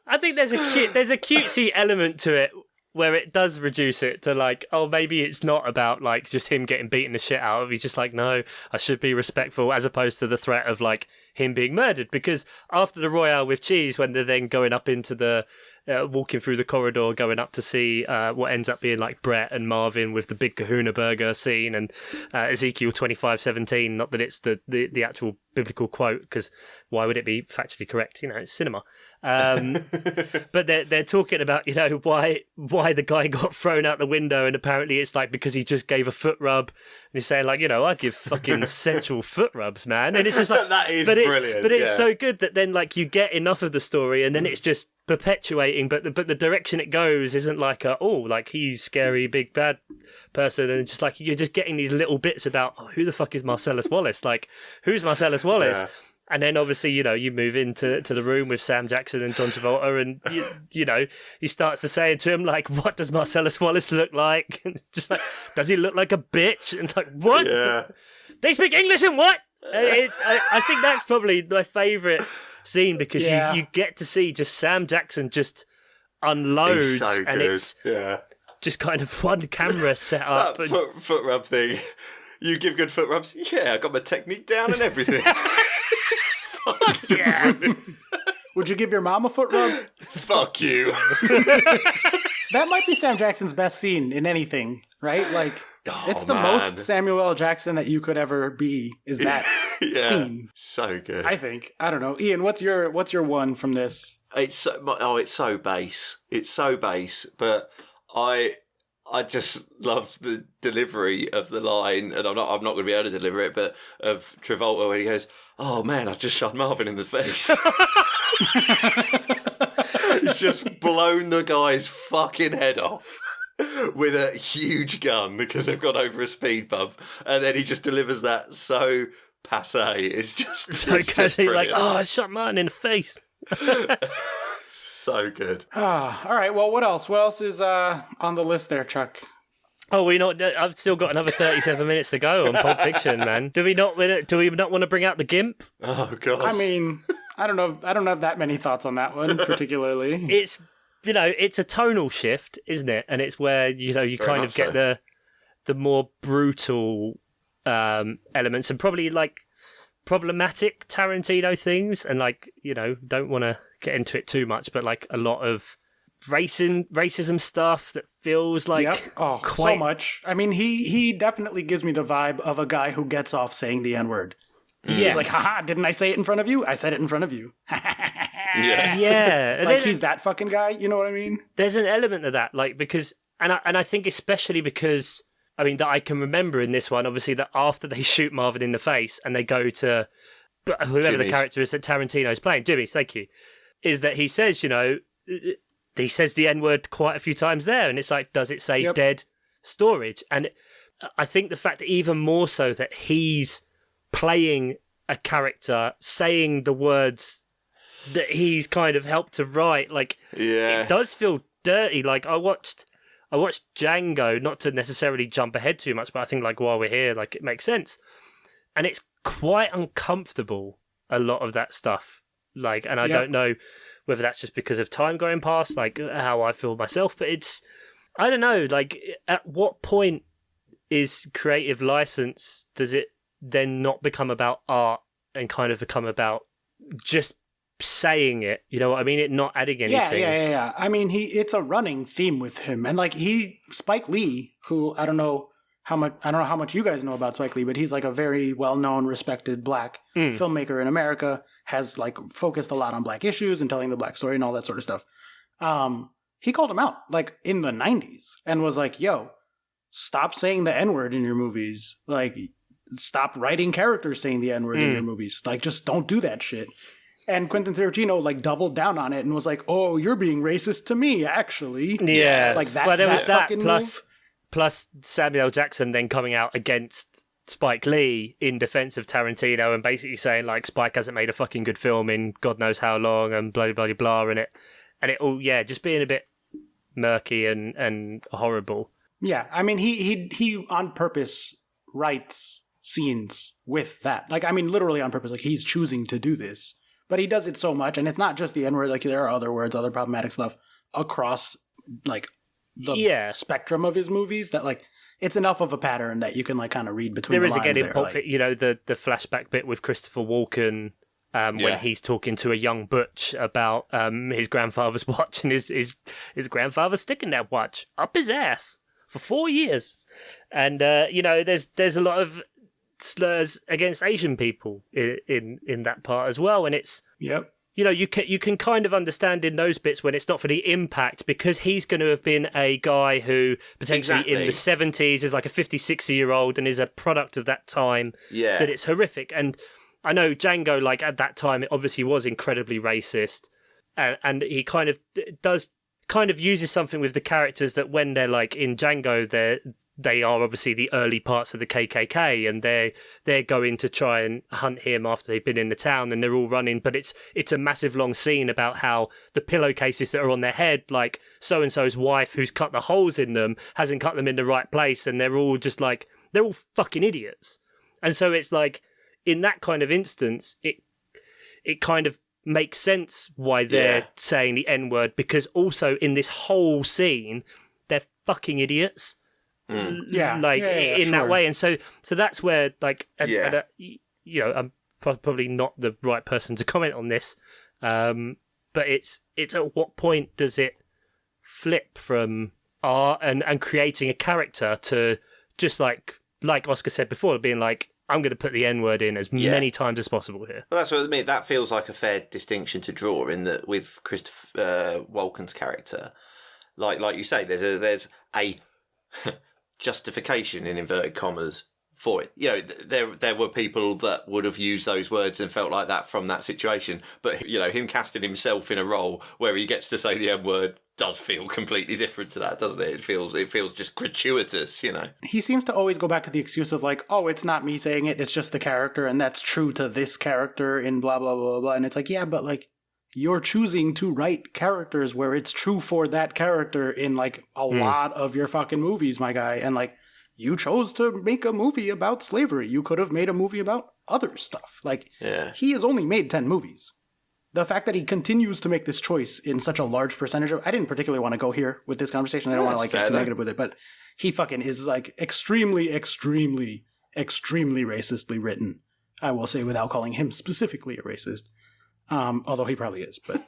I think there's a cutesy element to it where it does reduce it to like, oh, maybe it's not about like just him getting beaten the shit out of. He's just like, no, I should be respectful, as opposed to the threat of like him being murdered. Because after the Royale with cheese, when they're then going up into the walking through the corridor, going up to see what ends up being like Brett and Marvin with the big Kahuna Burger scene, and Ezekiel 25:17. Not that it's the actual biblical quote, because why would it be factually correct? It's cinema. But they're talking about why the guy got thrown out the window, and apparently it's like because he just gave a foot rub, and he's saying like I give fucking sensual foot rubs, man, and it's just like that is brilliant. But it's yeah. so good that then like you get enough of the story, and then it's just perpetuating, but the direction it goes isn't like like he's scary big bad person, and just like you're just getting these little bits about who the fuck is Marcellus Wallace, like who's Marcellus Wallace. Yeah. And then obviously, you move into the room with Sam Jackson and John Travolta, and he starts to say to him like, "What does Marcellus Wallace look like?" And just like, does he look like a bitch? And like, what? Yeah. They speak English and what? I think that's probably my favourite scene, because you get to see just Sam Jackson just unloads, so and good. it's yeah. just kind of one camera set up. That foot rub thing. You give good foot rubs? Yeah, I got my technique down and everything. Yeah. Would you give your mom a foot rub? Fuck you. That might be Sam Jackson's best scene in anything, right? Like, it's the man. most Samuel L. Jackson that you could ever be, is that scene. So good. I think. I don't know. Ian, what's your one from this? It's so base. It's so base, but I just love the delivery of the line, and I'm not going to be able to deliver it, but of Travolta when he goes, "Oh man, I just shot Marvin in the face." He's just blown the guy's fucking head off with a huge gun because they've gone over a speed bump, and then he just delivers that so passé. It's just casually like, I shot Martin in the face. So good. All right. Well, what else? What else is on the list there, Chuck? Oh, I've still got another 37 minutes to go on Pulp Fiction, man. Do we not want to bring out the GIMP? Oh god. I mean, I don't know. I don't have that many thoughts on that one particularly. It's it's a tonal shift, isn't it? And it's where you kind of get the more brutal elements, and probably like problematic Tarantino things, and like don't want to get into it too much, but like a lot of racism stuff that feels like quite so much. I mean, he definitely gives me the vibe of a guy who gets off saying the N-word. Yeah. He's like, haha, didn't I say it in front of you? I said it in front of you. Yeah. Like he's that fucking guy, you know what I mean? There's an element of that, like, because and I think especially because that I can remember in this one, obviously, that after they shoot Marvin in the face and they go to whoever the character is that Tarantino's playing, Jimmy's, thank you, is that he says, he says the N-word quite a few times there, and it's like, does it say dead storage? And I think the fact that even more so that he's playing a character saying the words that he's kind of helped to write, like, it does feel dirty. Like, I watched Django, not to necessarily jump ahead too much, but I think like while we're here, like it makes sense. And it's quite uncomfortable, a lot of that stuff. Like, and I don't know whether that's just because of time going past, like how I feel myself, but I don't know, like at what point is creative license, does it then not become about art and kind of become about just saying it, you know what I mean? It not adding anything. Yeah. I mean, it's a running theme with him, and like Spike Lee, who I don't know how much you guys know about Spike Lee, but he's like a very well-known, respected black filmmaker in America, has like focused a lot on black issues and telling the black story and all that sort of stuff. He called him out like in the 90s and was like, yo, stop saying the N-word in your movies. Like, stop writing characters saying the N-word in your movies. Like, just don't do that shit. And Quentin Tarantino like doubled down on it and was like, "Oh, you're being racist to me, actually." Yeah, like that. Well, there was that plus plus Samuel Jackson then coming out against Spike Lee in defense of Tarantino and basically saying like Spike hasn't made a fucking good film in God knows how long and blah blah blah blah, and it all just being a bit murky and horrible. Yeah, I mean he on purpose writes scenes with that. Like, I mean, literally on purpose. Like, he's choosing to do this. But he does it so much, and it's not just the N-word. Like, there are other words, other problematic stuff across like the spectrum of his movies that like it's enough of a pattern that you can like kind of read between. There the is lines again in Pulp Fiction, like, the flashback bit with Christopher Walken when he's talking to a young Butch about his grandfather's watch, and his grandfather sticking that watch up his ass for 4 years. And there's a lot of slurs against Asian people in that part as well, and it's you can kind of understand in those bits when it's not for the impact, because he's going to have been a guy who potentially in the 70s is like a 50, 60-year-old and is a product of that time, that it's horrific. And I know Django, like at that time, it obviously was incredibly racist, and he kind of uses something with the characters that when they're like in Django, they are obviously the early parts of the KKK, and they're going to try and hunt him after they've been in the town, and they're all running. But it's a massive long scene about how the pillowcases that are on their head, like so and so's wife who's cut the holes in them hasn't cut them in the right place, and they're all just like they're all fucking idiots. And so it's like in that kind of instance, it kind of makes sense why they're saying the N-word, because also in this whole scene they're fucking idiots. In that way, and so that's where like I'm probably not the right person to comment on this, but it's at what point does it flip from art and creating a character to just like Oscar said before, being like, I'm going to put the N-word in as many times as possible here. Well, that's what I mean. That feels like a fair distinction to draw in that with Christopher Walken's character, like you say, there's a justification in inverted commas for it. There were people that would have used those words and felt like that from that situation, but him casting himself in a role where he gets to say the N-word does feel completely different to that, doesn't it? It feels just gratuitous, He seems to always go back to the excuse of like, oh, it's not me saying it, it's just the character, and that's true to this character in blah blah blah blah. And it's like, yeah, but like you're choosing to write characters where it's true for that character in like a lot of your fucking movies, my guy. And like, you chose to make a movie about slavery. You could have made a movie about other stuff. Like, he has only made 10 movies. The fact that he continues to make this choice in such a large percentage of, I didn't particularly want to go here with this conversation. I don't want to like get too negative with it, but he fucking is like extremely, extremely, extremely racistly written. I will say, without calling him specifically a racist. Although he probably is, but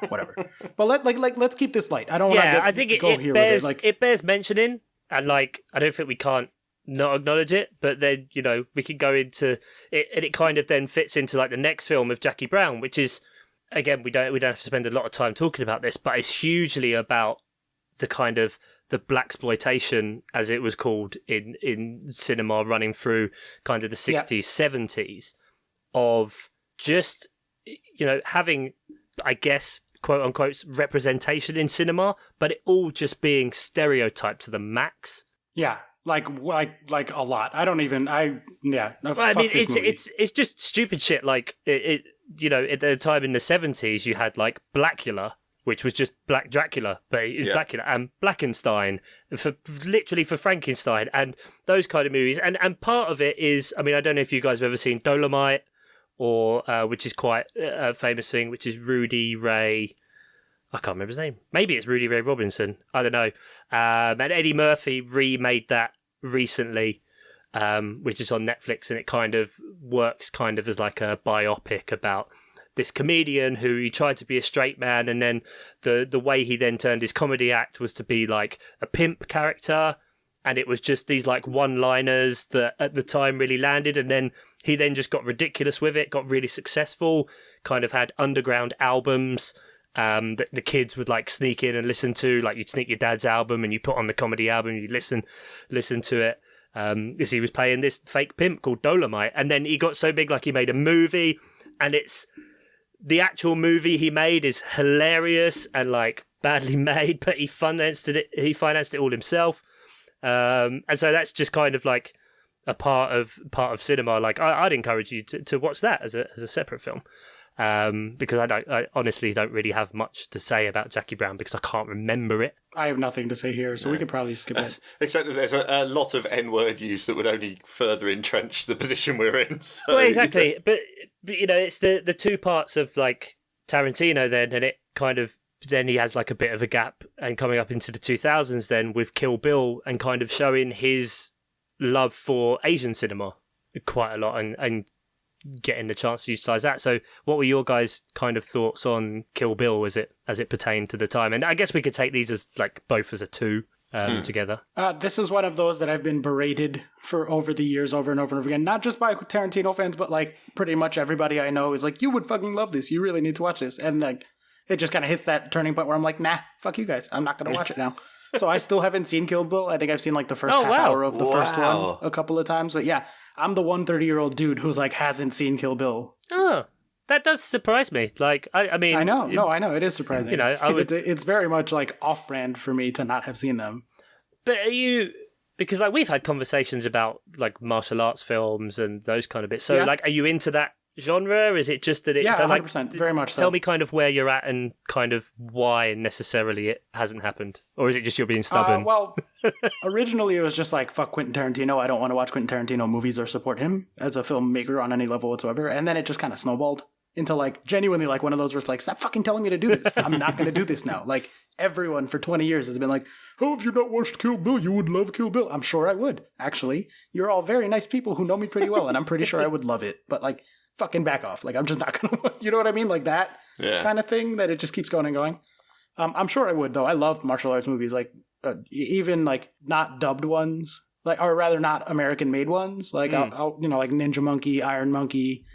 whatever. But let's keep this light. I don't want to. I think it bears mentioning, and like I don't think we can't not acknowledge it. But then we can go into it, and it kind of then fits into like the next film of Jackie Brown, which is again we don't have to spend a lot of time talking about this, but it's hugely about the kind of the blaxploitation, as it was called in cinema, running through kind of the 60s, 70s, of just having, I guess, quote unquote, representation in cinema, but it all just being stereotyped to the max. Yeah, like a lot. I mean, it's just stupid shit. Like at the time in the 70s, you had like Blackula, which was just Black Dracula, but Blackula, and Blackenstein for Frankenstein, and those kind of movies. And part of it is, I mean, I don't know if you guys have ever seen Dolomite, or which is quite a famous thing, which is Rudy Ray. I can't remember his name. Maybe it's Rudy Ray Robinson. I don't know. And Eddie Murphy remade that recently, which is on Netflix, and it kind of works kind of as like a biopic about this comedian who he tried to be a straight man, and then the way he then turned his comedy act was to be like a pimp character, and it was just these like one-liners that at the time really landed, and then he then just got ridiculous with it, got really successful, kind of had underground albums that the kids would like sneak in and listen to. Like you'd sneak your dad's album and you put on the comedy album and you listen to it. Because he was playing this fake pimp called Dolomite. And then he got so big, like he made a movie, and it's the actual movie he made is hilarious and like badly made, but he financed it all himself. And so that's just kind of like a part of cinema. Like I'd encourage you to watch that as a separate film, because I honestly don't really have much to say about Jackie Brown because I can't remember it. I have nothing to say here, so we could probably skip it. Except that there's a lot of N-word use that would only further entrench the position we're in. So. Well, exactly, but it's the two parts of like Tarantino then, and it kind of. Then he has like a bit of a gap, and coming up into the 2000s then with Kill Bill, and kind of showing his love for Asian cinema quite a lot, and getting the chance to utilize that. So what were your guys' kind of thoughts on Kill Bill as it pertained to the time? And I guess we could take these as like both as a two together. This is one of those that I've been berated for over the years, over and over and over again. Not just by Tarantino fans, but like pretty much everybody I know is like, you would fucking love this. You really need to watch this. And like, it just kind of hits that turning point where I'm like, nah, fuck you guys. I'm not going to watch it now. So I still haven't seen Kill Bill. I think I've seen like the first half hour of the first one a couple of times. But yeah, I'm the 130-year-old dude who's like hasn't seen Kill Bill. Oh, that does surprise me. Like, I mean, I know. No, I know. It is surprising. You know, it's very much like off-brand for me to not have seen them. But are you, because like we've had conversations about like martial arts films and those kind of bits. So like, are you into that genre? Is it just that it? Yeah, 100%. Like, very much so. Tell me kind of where you're at and kind of why necessarily it hasn't happened, or is it just you're being stubborn? Well, originally it was just like, fuck Quentin Tarantino. I don't want to watch Quentin Tarantino movies or support him as a filmmaker on any level whatsoever. And then it just kind of snowballed into like genuinely like one of those where it's like, stop fucking telling me to do this. I'm not going to do this now. Like everyone for 20 years has been like, oh, if you not watched Kill Bill, you would love Kill Bill. I'm sure I would. Actually, you're all very nice people who know me pretty well, and I'm pretty sure I would love it. But like, fucking back off. Like, I'm just not going to, you know what I mean? Like that kind of thing that it just keeps going and going. I'm sure I would, though. I love martial arts movies, like even like not dubbed ones, like, or rather not American made ones. Like, I'll you know, like Ninja Monkey, Iron Monkey,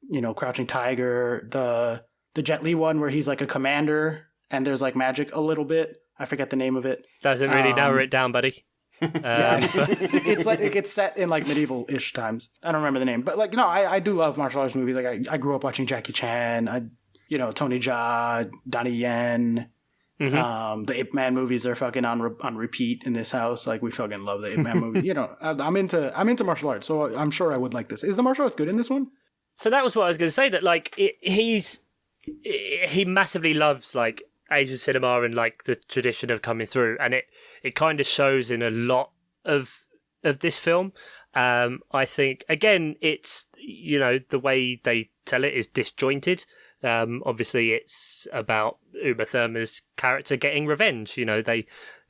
you know, Crouching Tiger, the Jet Li one where he's like a commander and there's like magic a little bit. I forget the name of it. Doesn't really narrow it down, buddy. It's like it gets set in like medieval-ish times. I don't remember the name, but like no, I do love martial arts movies. Like I grew up watching Jackie Chan, you know, Tony Jaa, Donnie Yen. The Ip Man movies are fucking on repeat in this house. Like we fucking love the Ip Man movie. You know, I'm into martial arts, so I'm sure I would like this. Is the martial arts good in this one? So that was what I was going to say. That like he massively loves like Asian cinema and like the tradition of coming through, and it kind of shows in a lot of this film. I think again, it's, you know, the way they tell it is disjointed. Obviously, it's about Uma Thurman's character getting revenge. You know, they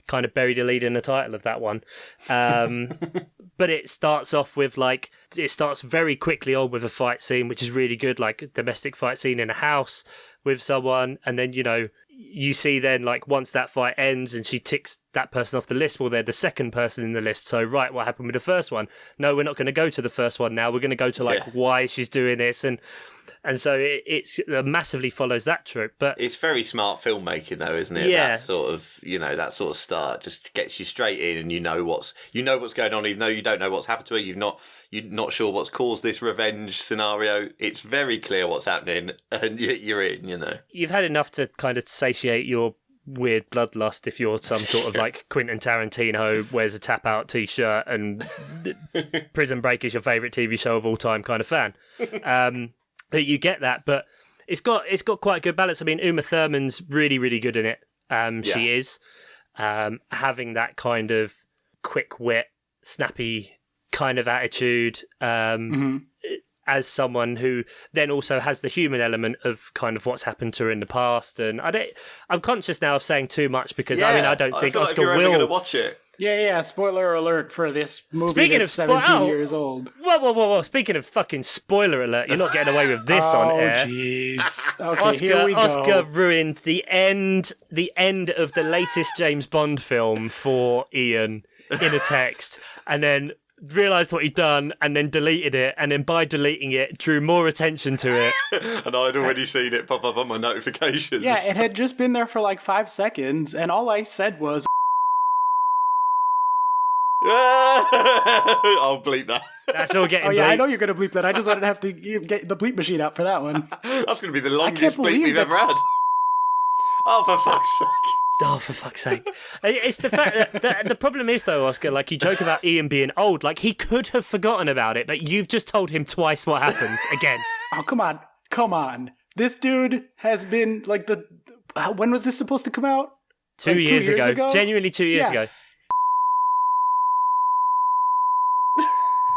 kind of bury the lead in the title of that one. But it starts off with like, it starts very quickly on with a fight scene, which is really good, like a domestic fight scene in a house with someone. And then, you know, you see then like once that fight ends and she ticks that person off the list, well, they're the second person in the list. So, right, what happened with the first one? No, we're not going to go to the first one now. We're going to go to like why she's doing this. And so it massively follows that trope. But it's very smart filmmaking, though, isn't it? Yeah. That sort of, you know, that sort of start just gets you straight in, and you know what's going on, even though you don't know what's happened to her. You're not sure what's caused this revenge scenario. It's very clear what's happening, and you're in. You know, you've had enough to kind of satiate your weird bloodlust if you're some sort of like Quentin Tarantino wears a tap out t-shirt and Prison Break is your favourite TV show of all time kind of fan. You get that, but it's got quite a good balance. I mean, Uma Thurman's really, really good in it. She is having that kind of quick wit, snappy kind of attitude. As someone who then also has the human element of kind of what's happened to her in the past, and I'm conscious now of saying too much because I don't think Oscar like you're will going to watch it. Yeah. Spoiler alert for this movie Speaking that's of 17 years old. Whoa. Speaking of fucking spoiler alert, you're not getting away with this on air. Oh, jeez. Okay, here we go. Oscar ruined the end of the latest James Bond film for Ian in a text, and then realised what he'd done, and then deleted it, and then by deleting it, drew more attention to it. And I'd already seen it pop up on my notifications. Yeah, it had just been there for like 5 seconds, and all I said was, I'll bleep that. That's all getting bleeped. I know you're going to bleep that. I just wanted to have to get the bleep machine out for that one. That's going to be the longest bleep we've ever had. Oh, for fuck's sake. Oh, for fuck's sake. It's the fact that the problem is, though, Oscar, like, you joke about Ian being old. Like, he could have forgotten about it, but you've just told him twice what happens again. Oh, come on. This dude has been, like, when was this supposed to come out? 2 years ago. Genuinely 2 years ago.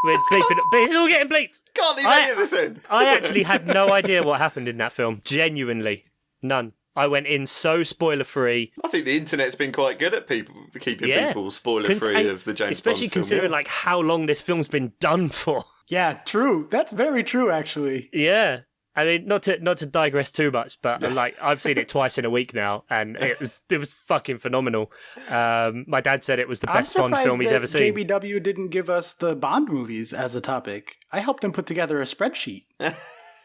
We're bleeping it, but it's all getting bleeped. Can't leave any of this in. I actually had no idea what happened in that film. Genuinely. None. I went in so spoiler free. I think the internet's been quite good at keeping people spoiler free of the James Bond especially film, considering like how long this film's been done for. Yeah, true. That's very true, actually. Yeah. I mean, not to digress too much, but like I've seen it twice in a week now, and it was fucking phenomenal. My dad said it was the best Bond film he's ever seen. JBW didn't give us the Bond movies as a topic. I helped him put together a spreadsheet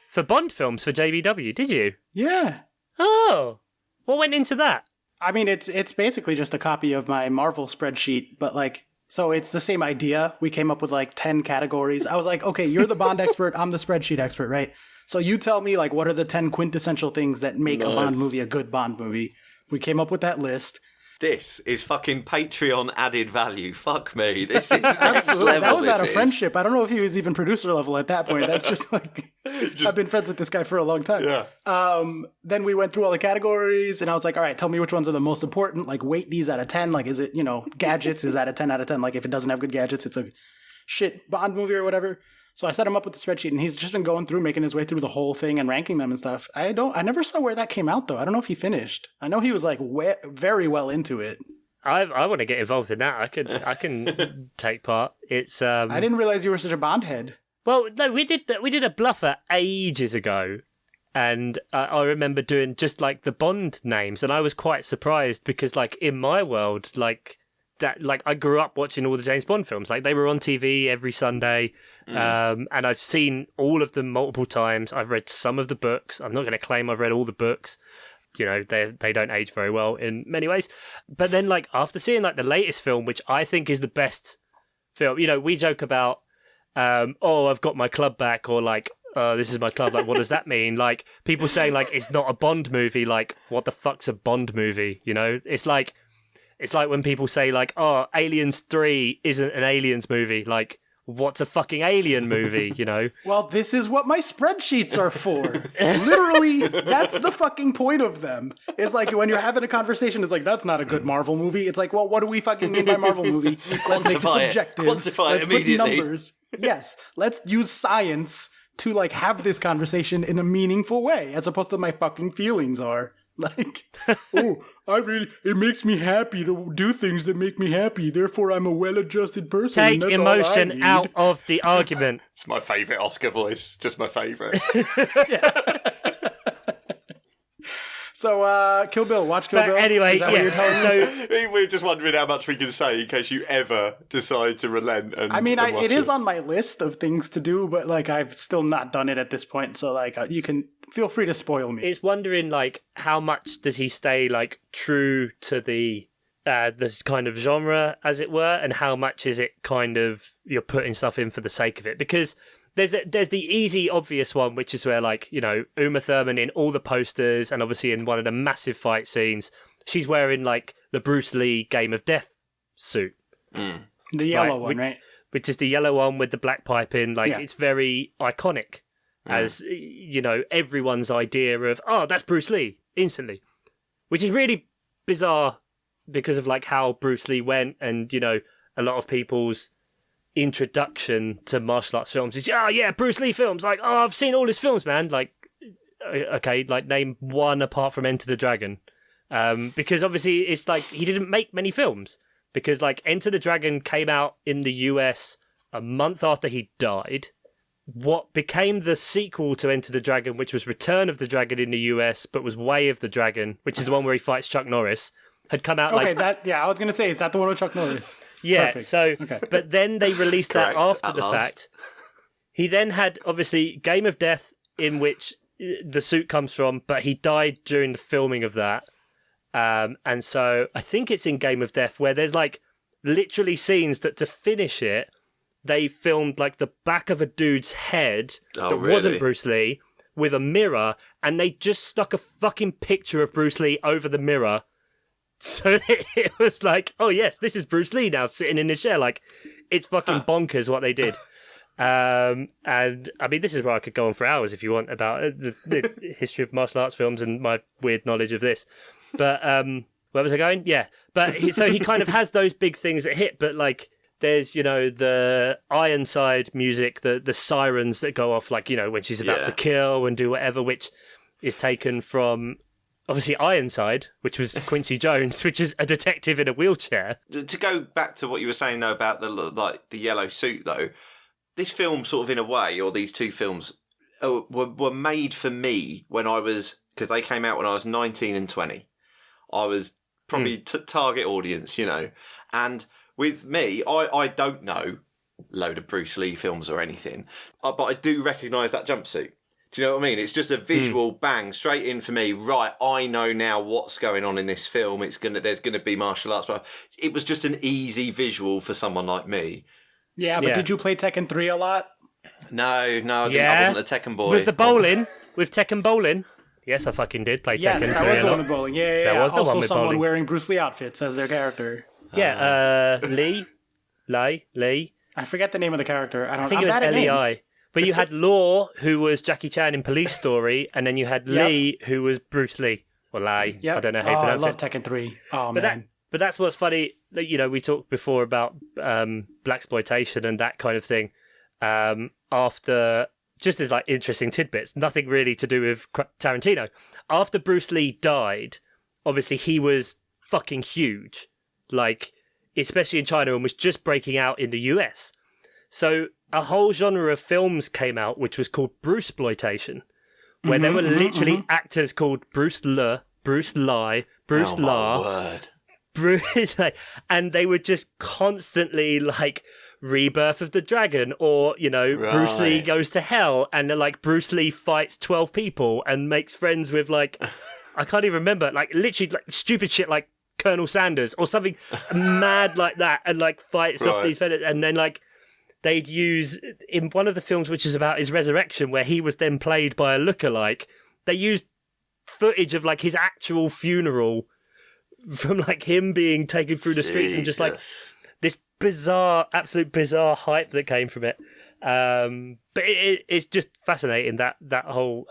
For Bond films for JBW, did you? Yeah. Oh, what went into that? I mean, it's basically just a copy of my Marvel spreadsheet, but like, so it's the same idea. We came up with like 10 categories. I was like, okay, you're the Bond expert, I'm the spreadsheet expert, right? So you tell me, like, what are the 10 quintessential things that make a Bond movie a good Bond movie? We came up with that list. This is fucking Patreon added value. Fuck me. This is next level. That was out of friendship. I don't know if he was even producer level at that point. That's just like, I've been friends with this guy for a long time. Yeah. Then we went through all the categories, and I was like, all right, tell me which ones are the most important. Like, weight these out of 10. Like, is it, gadgets? Is that a 10 out of 10? Like, if it doesn't have good gadgets, it's a shit Bond movie or whatever. So I set him up with the spreadsheet, and he's just been going through, making his way through the whole thing and ranking them and stuff. I never saw where that came out, though. I don't know if he finished. I know he was like very well into it. I want to get involved in that. I can take part. It's I didn't realize you were such a Bond head. Well, no, we did a bluffer ages ago, and I remember doing just like the Bond names, and I was quite surprised because like in my world, like that, like I grew up watching all the James Bond films. Like they were on TV every Sunday. And I've seen all of them multiple times. I've read some of the books. I'm not going to claim I've read all the books. They don't age very well in many ways. But then, like, after seeing, like, the latest film, which I think is the best film, we joke about, I've got my club back, or, like, this is my club. Like, what does that mean? Like, people saying, like, it's not a Bond movie. Like, what the fuck's a Bond movie? It's like when people say, like, Aliens 3 isn't an Aliens movie. Like, what's a fucking alien movie, Well, this is what my spreadsheets are for. Literally, that's the fucking point of them. It's like when you're having a conversation, it's like, that's not a good Marvel movie. It's like, well, what do we fucking mean by Marvel movie? Let's make it subjective. Quantify it immediately. Put numbers. Yes, let's use science to like have this conversation in a meaningful way, as opposed to my fucking feelings are. Like, it makes me happy to do things that make me happy. Therefore, I'm a well-adjusted person. Take emotion out of the argument. It's my favourite Oscar voice. Just my favourite. So, Kill Bill. Watch Kill Bill. Anyway, yes. So we're just wondering how much we can say in case you ever decide to relent. It is on my list of things to do, but like I've still not done it at this point. So, like, you can feel free to spoil me. It's wondering, like, how much does he stay, like, true to the kind of genre, as it were, and how much is it kind of you're putting stuff in for the sake of it? Because there's the easy, obvious one, which is where, like, Uma Thurman in all the posters and obviously in one of the massive fight scenes, she's wearing, like, the Bruce Lee Game of Death suit. The yellow one, right? Which is the yellow one with the black piping. Like, It's very iconic. As, everyone's idea of, that's Bruce Lee, instantly. Which is really bizarre because of, like, how Bruce Lee went and, a lot of people's introduction to martial arts films is, Bruce Lee films. Like, I've seen all his films, man. Like, okay, like, name one apart from Enter the Dragon. Because, obviously, it's like, he didn't make many films. Because, like, Enter the Dragon came out in the US a month after he died. What became the sequel to Enter the Dragon, which was Return of the Dragon in the US, but was Way of the Dragon, which is the one where he fights Chuck Norris, had come out I was going to say, is that the one with Chuck Norris? Yeah, Perfect. So, okay. But then they released that after the fact. He then had, obviously, Game of Death, in which the suit comes from, but he died during the filming of that. And so I think it's in Game of Death where there's, like, literally scenes that to finish it, they filmed, like, the back of a dude's head that wasn't Bruce Lee with a mirror, and they just stuck a fucking picture of Bruce Lee over the mirror. So it was like, oh, yes, this is Bruce Lee now sitting in his chair. Like, it's fucking bonkers what they did. And, I mean, this is where I could go on for hours if you want about the history of martial arts films and my weird knowledge of this. But where was I going? Yeah. But so he kind of has those big things that hit, but, like, there's, the Ironside music, the sirens that go off, like, when she's about to kill and do whatever, which is taken from obviously Ironside, which was Quincy Jones, which is a detective in a wheelchair. To go back to what you were saying though about the yellow suit though, this film sort of in a way, or these two films, were made for me when I was, because they came out when I was 19 and 20. I was probably target audience, you know. And with me, I don't know load of Bruce Lee films or anything, but I do recognise that jumpsuit. Do you know what I mean? It's just a visual bang straight in for me. Right, I know now what's going on in this film. There's gonna be martial arts, but it was just an easy visual for someone like me. Yeah, but did you play Tekken 3 a lot? No, I didn't. I wasn't a Tekken boy. With the bowling, with Tekken bowling. Yes, I fucking did play Tekken 3 Yes, that was the one with bowling. Yeah. That was the also one with someone bowling. wearing Bruce Lee outfits as their character. Yeah, Lee. I forget the name of the character. I think it was Lei. But you had Law, who was Jackie Chan in Police Story, and then you had Lee, who was Bruce Lee. Or Lai. Yep. I don't know how you pronounce I love it. Tekken 3. Oh, man. But that's what's funny. That, you know, we talked before about blaxploitation and that kind of thing. After, just as like interesting tidbits, nothing really to do with Tarantino. After Bruce Lee died, obviously he was fucking huge, like especially in China, and was just breaking out in the US. So a whole genre of films came out, which was called Bruceploitation, where there were literally actors called Bruce Le, Bruce Lai, Bruce La. Word. Bruce, and they were just constantly like Rebirth of the Dragon, or you know, Bruce Lee goes to hell, and then like Bruce Lee fights 12 people and makes friends with like I can't even remember, like literally like stupid shit like Colonel Sanders or something mad like that, and like fights off these fellas, and then like they'd use in one of the films which is about his resurrection, where he was then played by a lookalike. They used footage of like his actual funeral from like him being taken through the streets and just like this bizarre, absolute bizarre hype that came from it. But it's just fascinating that whole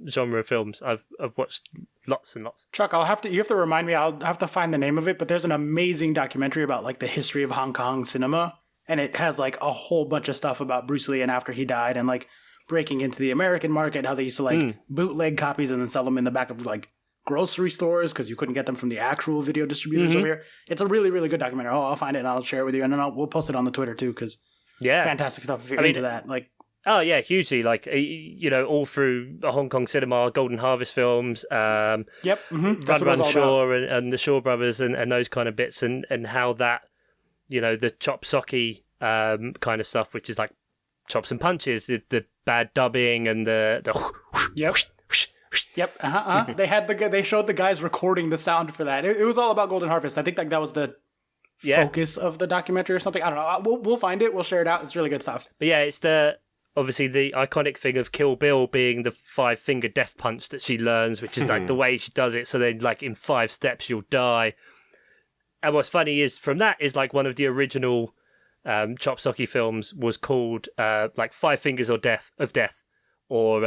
genre of films. I've watched lots and lots. Chuck, you have to remind me. I'll have to find the name of it. But there's an amazing documentary about like the history of Hong Kong cinema, and it has like a whole bunch of stuff about Bruce Lee and after he died, and like breaking into the American market, how they used to like bootleg copies and then sell them in the back of like grocery stores because you couldn't get them from the actual video distributors over here. It's a really, really good documentary. I'll find it and I'll share it with you, and then we'll post it on the Twitter too, because fantastic stuff if you're into that. Like, oh yeah, hugely. Like you know, all through Hong Kong cinema, Golden Harvest films, Run Shaw and the Shaw Brothers and those kind of bits, and how that, you know, the chop socky kind of stuff, which is like chops and punches, the bad dubbing and the They showed the guys recording the sound for that. It was all about Golden Harvest. I think that was the focus of the documentary or something. I don't know. We'll find it. We'll share it out. It's really good stuff. But yeah, it's obviously the iconic thing of Kill Bill being the 5-finger death punch that she learns, which is like the way she does it. So then like in 5 steps you'll die. And what's funny is from that is like one of the original chop socky films was called like 5 Fingers of Death. Or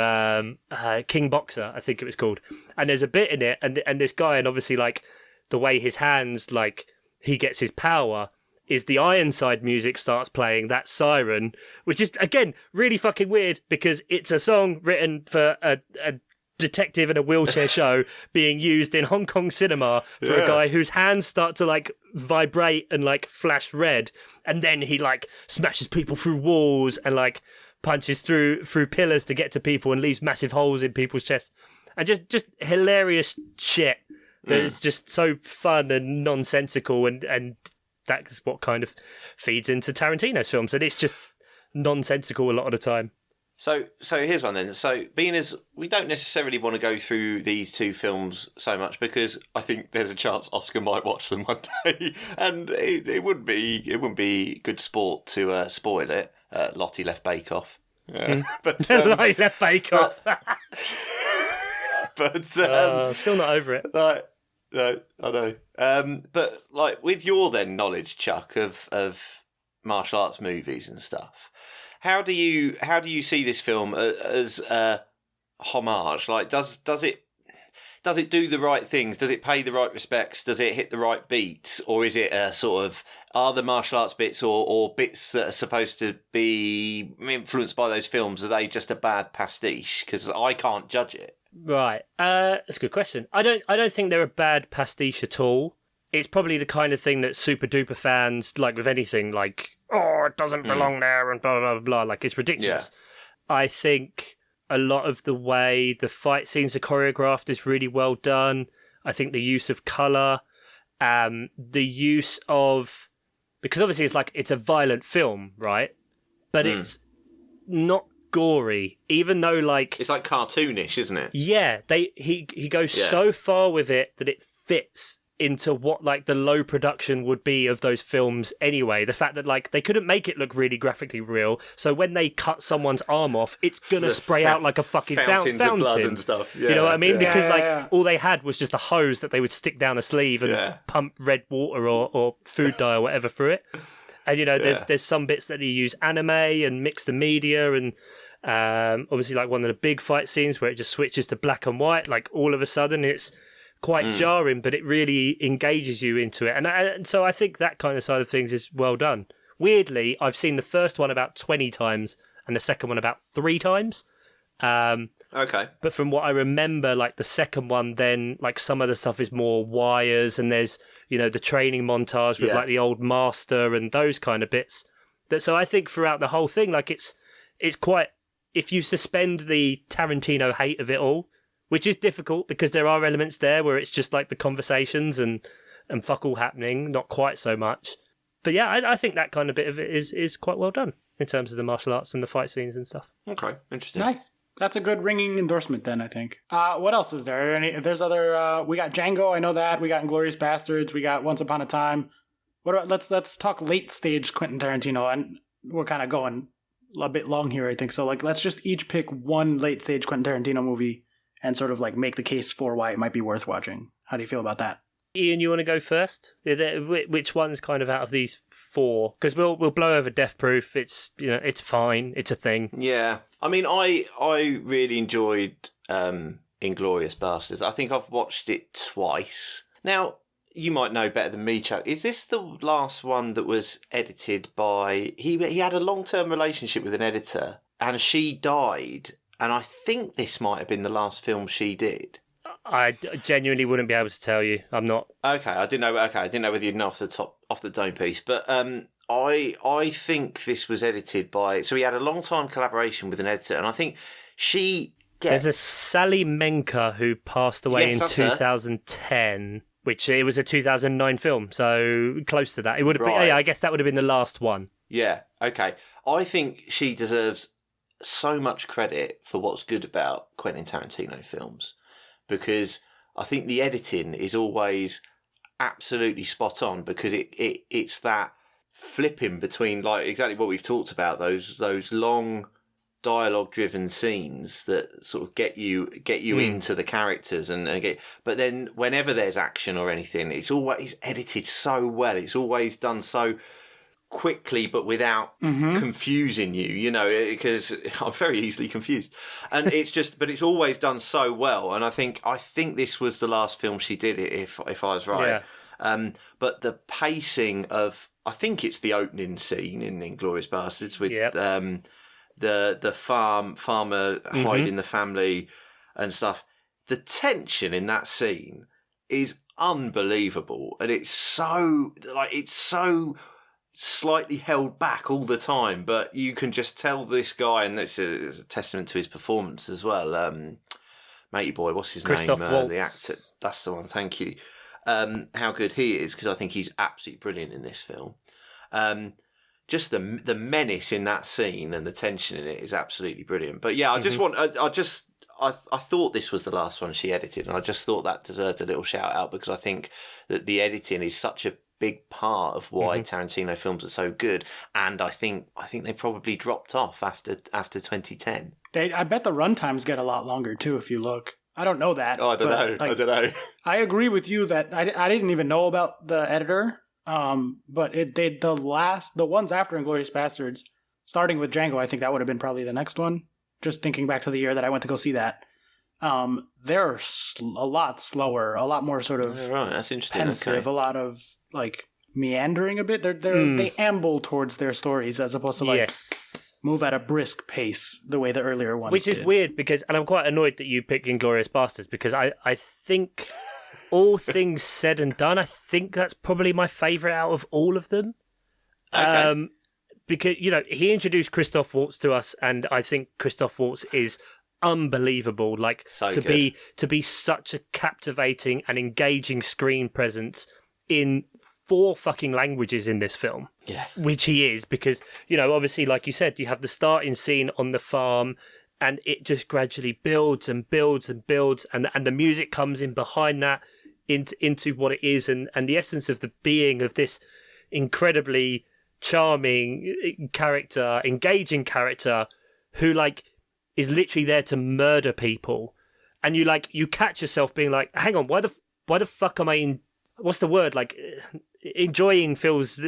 King Boxer, I think it was called. And there's a bit in it, and this guy, and obviously like the way his hands, like he gets his power, is the Ironside music starts playing, that siren, which is again really fucking weird because it's a song written for a detective in a wheelchair show being used in Hong Kong cinema for a guy whose hands start to like vibrate and like flash red, and then he like smashes people through walls and like punches through pillars to get to people and leaves massive holes in people's chests, and just hilarious shit that is just so fun and nonsensical, and that's what kind of feeds into Tarantino's films, and it's just nonsensical a lot of the time. So here's one then. So being as we don't necessarily want to go through these two films so much because I think there's a chance Oscar might watch them one day, and it wouldn't be good sport to spoil it. Lottie left Bake Off. But Lottie left Bake Off. But still not over it. No, I know. But like with your then knowledge, Chuck, of martial arts movies and stuff, how do you see this film as a homage? Like, does it do the right things? Does it pay the right respects? Does it hit the right beats? Or is it a sort of, are the martial arts bits or bits that are supposed to be influenced by those films, are they just a bad pastiche? Because I can't judge it. Right. That's a good question. I don't think they're a bad pastiche at all. It's probably the kind of thing that super duper fans, like with anything, like, oh, it doesn't belong there and blah, blah, blah, blah. Like, it's ridiculous. Yeah. I think a lot of the way the fight scenes are choreographed is really well done. I think the use of colour, the use of... Because obviously it's a violent film, right? But it's not gory, even though, like... It's like cartoonish, isn't it? Yeah, he goes so far with it that it fits into what, like, the low production would be of those films anyway. The fact that, like, they couldn't make it look really graphically real, so when they cut someone's arm off, it's gonna spray out like a fucking fountain. Of blood and stuff. Yeah, you know what I mean? Because, all they had was just a hose that they would stick down a sleeve and pump red water or food dye or whatever through it. And, you know, there's some bits that you use anime and mix the media and obviously, like, one of the big fight scenes where it just switches to black and white, like, all of a sudden it's quite jarring, but it really engages you into it. And so I think that kind of side of things is well done. Weirdly, I've seen the first one about 20 times and the second one about 3 times. Okay. But from what I remember, like, the second one, then, like, some of the stuff is more wires and there's, you know, the training montage with, like, the old master and those kind of bits. So I think throughout the whole thing, like, it's quite... If you suspend the Tarantino hate of it all, which is difficult because there are elements there where it's just like the conversations and fuck all happening, not quite so much. But yeah, I think that kind of bit of it is quite well done in terms of the martial arts and the fight scenes and stuff. Okay, interesting. Nice. That's a good ringing endorsement then, I think. What else is there? There's other... we got Django, I know that. We got Inglourious Bastards. We got Once Upon a Time. What about, let's talk late stage Quentin Tarantino. And we're kind of going a bit long here, I think. So, like, let's just each pick one late stage Quentin Tarantino movie and sort of, like, make the case for why it might be worth watching. How do you feel about that? Ian, you want to go first? Which one's kind of out of these 4? Because we'll blow over Death Proof. It's, you know, it's fine. It's a thing. Yeah. I mean, I really enjoyed Inglourious Bastards. I think I've watched it twice. Now, you might know better than me, Chuck. Is this the last one that was edited by... He had a long-term relationship with an editor, and she died... And I think this might have been the last film she did. I genuinely wouldn't be able to tell you. I'm not. Okay, I didn't know whether you'd know off the dome piece. But I think this was edited by. So he had a long time collaboration with an editor, and I think she. There's a Sally Menker who passed away in 2010, which it was a 2009 film, so close to that. It would have been. Yeah, I guess that would have been the last one. Yeah. Okay. I think she deserves so much credit for what's good about Quentin Tarantino films, because I think the editing is always absolutely spot on, because it's that flipping between, like, exactly what we've talked about, those long dialogue driven scenes that sort of get you into the characters and get, but then whenever there's action or anything, it's always edited so well, it's always done so quickly but without confusing you, you know, because I'm very easily confused, and it's just, but it's always done so well. And I think this was the last film she did, if I was right. But the pacing of, I think it's the opening scene in Inglourious Bastards with the farmer hiding the family and stuff. The tension in that scene is unbelievable, and it's so slightly held back all the time, but you can just tell this guy, and that's a testament to his performance as well. Matey boy, what's his Christoph name? Waltz. The actor. That's the one. Thank you. How good he is, because I think he's absolutely brilliant in this film. Just the menace in that scene and the tension in it is absolutely brilliant. But yeah, I thought this was the last one she edited, and I just thought that deserved a little shout out, because I think that the editing is such a big part of why Tarantino films are so good, and I think they probably dropped off after 2010. I bet the runtimes get a lot longer tw if you look. I don't know that. Oh, I don't know. Like, I don't know. I agree with you that I didn't even know about the editor. But the ones after Inglourious Bastards, starting with Django, I think that would have been probably the next one. Just thinking back to the year that I went to go see that. They're a lot slower, a lot more sort of that's interesting. pensive, a lot of like meandering a bit. They amble towards their stories as opposed to like move at a brisk pace the way the earlier ones Which is did. weird because, and I'm quite annoyed that you picked Inglourious Bastards because I think, all things said and done, I think that's probably my favourite out of all of them. Okay. Because, you know, he introduced Christoph Waltz to us, and I think Christoph Waltz is unbelievable. Like, So to good. be such a captivating and engaging screen presence in 4 fucking languages in this film. Yeah. Which he is, because, you know, obviously, like you said, you have the starting scene on the farm, and it just gradually builds and builds and builds, and the music comes in behind that into what it is, and the essence of the being of this incredibly charming character, engaging character, who, like, is literally there to murder people. And you catch yourself being like, hang on, why the fuck am I in, what's the word, like, enjoying feels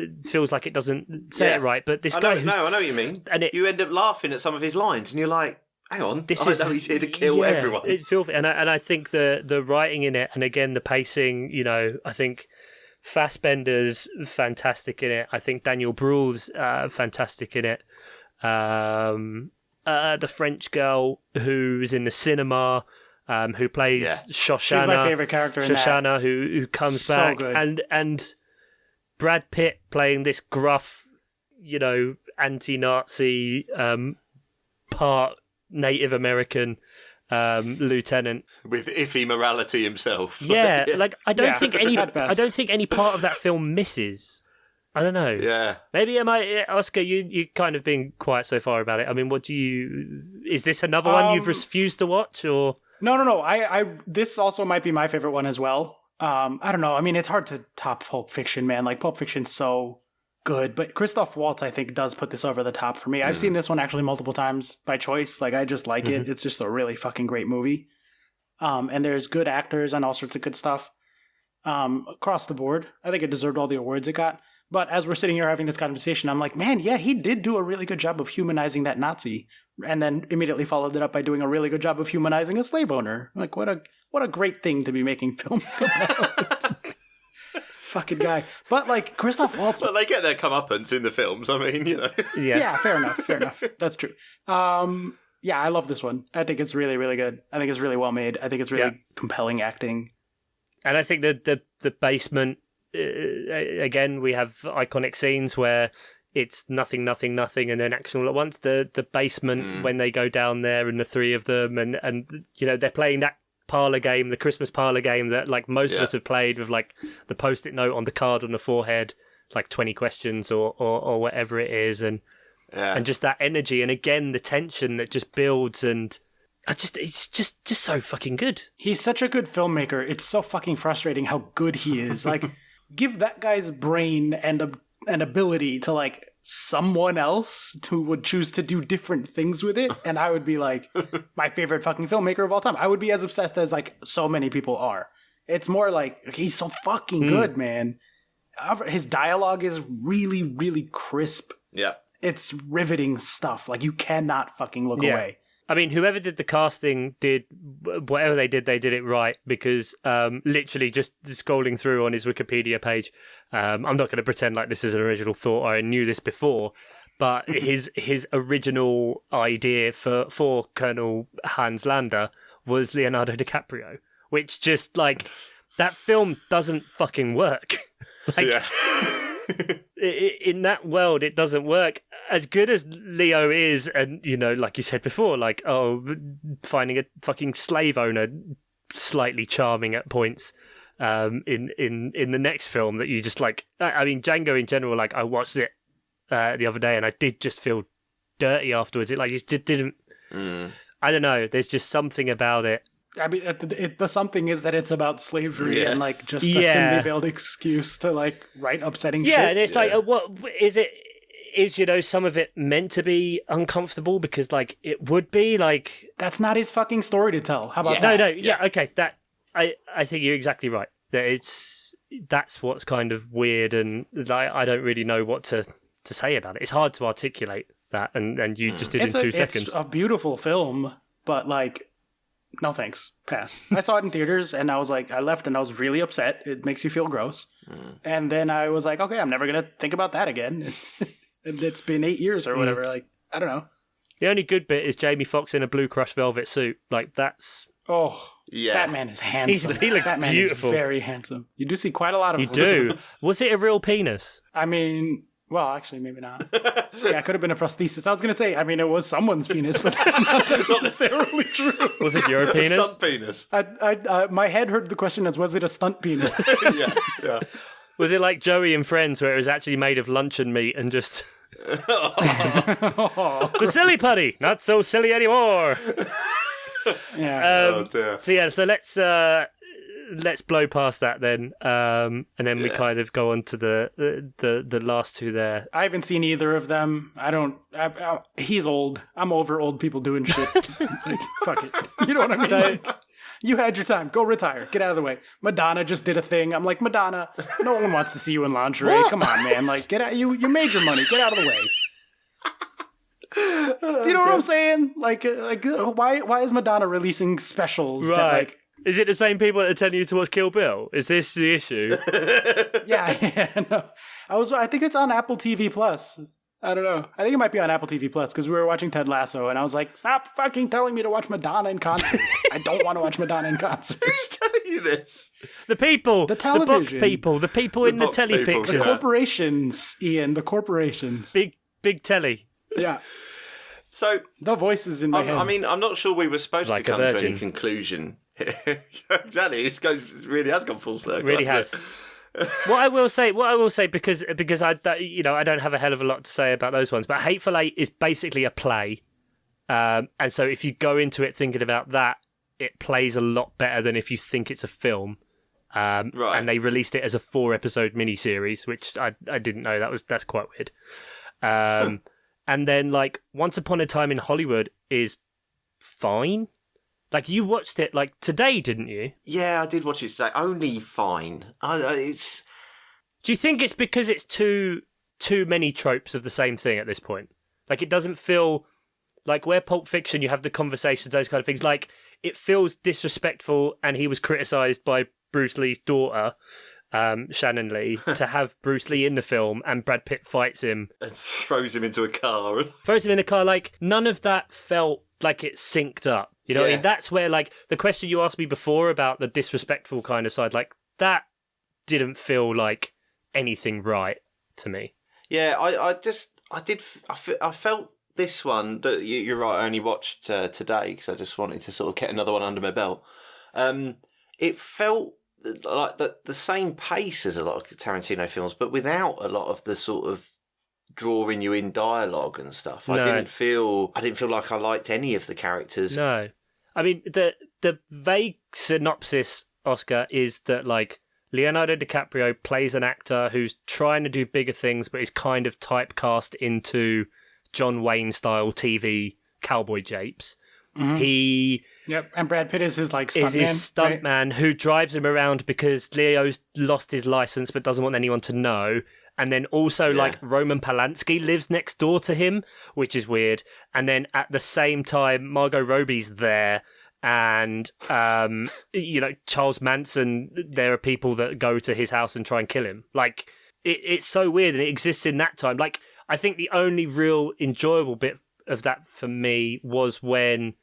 like it doesn't say it right, but this I guy know what you mean. and You end up laughing at some of his lines, and you're like, hang on, this I is, know he's here to kill everyone. It's filthy, and I think the writing in it, and again the pacing, you know, I think Fassbender's fantastic in it. I think Daniel Bruhl's fantastic in it. The French girl who's in the cinema, who plays Shoshana. She's my favorite character in that. Shoshana, who comes So back, good. and Brad Pitt playing this gruff, you know, anti-Nazi, part Native American lieutenant. With iffy morality himself. Yeah, like I don't Yeah, think at best. I don't think any part of that film misses. I don't know. Yeah. Maybe Oscar, you kind of been quiet so far about it. I mean, is this another one you've refused to watch, or? No. I this also might be my favorite one as well. I don't know. I mean, it's hard to top Pulp Fiction, man. Like, Pulp Fiction's so good, but Christoph Waltz, I think, does put this over the top for me. I've seen this one actually multiple times by choice. Like, I just like it. It's just a really fucking great movie. And there's good actors and all sorts of good stuff across the board. I think it deserved all the awards it got. But as we're sitting here having this conversation, I'm like, man, yeah, he did do a really good job of humanizing that Nazi, and then immediately followed it up by doing a really good job of humanizing a slave owner. Like, what a great thing to be making films about. Fucking guy. But, like, Christoph Waltz... Well, they get their comeuppance in the films, I mean, you know. Yeah, fair enough. That's true. Yeah, I love this one. I think it's really, really good. I think it's really well made. I think it's really compelling acting. And I think the basement, again, we have iconic scenes where it's nothing, and then action all at once. The basement, when they go down there and the three of them, and you know, they're playing that parlor game, the Christmas parlor game that, like, most of us have played, with, like, the post-it note on the card on the forehead, like 20 questions or whatever it is, and just that energy, and again the tension that just builds, and it's just so fucking good. He's such a good filmmaker. It's so fucking frustrating how good he is. Like, give that guy's brain and an ability to, like, someone else who would choose to do different things with it, and I would be like my favorite fucking filmmaker of all time. I would be as obsessed as, like, so many people are. It's more like he's so fucking good, man. His dialogue is really, really crisp. Yeah. It's riveting stuff. Like, you cannot fucking look away. I mean, whoever did the casting did whatever they did it right, because literally just scrolling through on his Wikipedia page, I'm not going to pretend like this is an original thought. I knew this before, but his original idea for Colonel Hans Lander was Leonardo DiCaprio, which just, like, that film doesn't fucking work. Like, in that world, it doesn't work. As good as Leo is, and, you know, like you said before, like, finding a fucking slave owner slightly charming at points, in the next film that you just, like, I mean, Django in general, like, I watched it the other day and I did just feel dirty afterwards. It, like, just didn't, I don't know, there's just something about it. I mean, the something is that it's about slavery and, like, just a thinly veiled excuse to, like, write upsetting shit. Yeah, and it's like, what is it? Is, you know, some of it meant to be uncomfortable? Because, like, it would be, like... That's not his fucking story to tell. How about that? No, okay, that... I think you're exactly right. That's what's kind of weird, and, like, I don't really know what to say about it. It's hard to articulate that, and you just did in 2 seconds. It's a beautiful film, but, like... No thanks. Pass. I saw it in theaters and I was like, I left and I was really upset. It makes you feel gross. And then I was like, okay, I'm never going to think about that again. And it's been 8 years or whatever. Like, I don't know. The only good bit is Jamie Foxx in a blue crushed velvet suit. Like, that's... Oh, Yeah. Batman is handsome. He looks Batman beautiful. is very handsome. You do see quite a lot of You him. do. Was it a real penis? I mean, well, actually, maybe not. Yeah, it could have been a prosthesis. I was going to say, I mean, it was someone's penis, but that's not necessarily true. Was it your penis? Stunt penis. My head heard the question as, was it a stunt penis? Yeah. Was it like Joey and Friends, where it was actually made of luncheon meat and just... The silly putty! Not so silly anymore! Yeah. Oh dear. So yeah, so let's blow past that then, and then we kind of go on to the last two there. I haven't seen either of them. He's old. I'm over old people doing shit. Like, fuck it. You know what I mean? So- Like, you had your time. Go retire. Get out of the way. Madonna just did a thing. I'm like, Madonna, no one wants to see you in lingerie. What? Come on, man. Like, get out. You made your money. Get out of the way. Do you know what I'm saying? Like, why is Madonna releasing specials? That, Right. like, Is it the same people that are telling you to watch Kill Bill? Is this the issue? yeah, no. I think it's on Apple TV Plus. I don't know. I think it might be on Apple TV Plus because we were watching Ted Lasso and I was like, stop fucking telling me to watch Madonna in concert. I don't want to watch Madonna in concert. Who's telling you this? The people, The box television. people, the people in the box telly people. The pictures, corporations, Ian, the corporations. big telly. Yeah. So, The voices in my head. I mean, I'm not sure we were supposed Like to a come to virgin. any conclusion. Exactly. It really has gone full circle. Really hasn't has. it? What I will say, because I don't have a hell of a lot to say about those ones, but Hateful Eight is basically a play, and so if you go into it thinking about that, it plays a lot better than if you think it's a film. Right. And they released it as a 4-episode miniseries, which I didn't know. That's quite weird. And then like Once Upon a Time in Hollywood is fine. Like you watched it like today, didn't you? Yeah, I did watch it today. Only fine. It's Do you think it's because it's too many tropes of the same thing at this point? Like it doesn't feel like where Pulp Fiction you have the conversations, those kind of things. Like it feels disrespectful, and he was criticised by Bruce Lee's daughter, Shannon Lee, to have Bruce Lee in the film, and Brad Pitt fights him, and throws him into a car. throws him in the car. Like none of that felt like it synced up. You know what I Yeah. mean? That's where like the question you asked me before about the disrespectful kind of side, like that didn't feel like anything right to me. Yeah, I felt this one that you're right. I only watched today because I just wanted to sort of get another one under my belt. It felt like the same pace as a lot of Tarantino films, but without a lot of the sort of drawing you in dialogue and stuff. No. I didn't feel like I liked any of the characters. No. I mean, the vague synopsis, Oscar, is that like Leonardo DiCaprio plays an actor who's trying to do bigger things, but is kind of typecast into John Wayne style TV cowboy japes. Mhm. He Yep, and Brad Pitt is his like is his stuntman. right? stuntman who drives him around because Leo's lost his license but doesn't want anyone to know. And then also, like, Roman Polanski lives next door to him, which is weird. And then at the same time, Margot Robbie's there. And, Charles Manson, there are people that go to his house and try and kill him. Like, it's so weird, and it exists in that time. Like, I think the only real enjoyable bit of that for me was when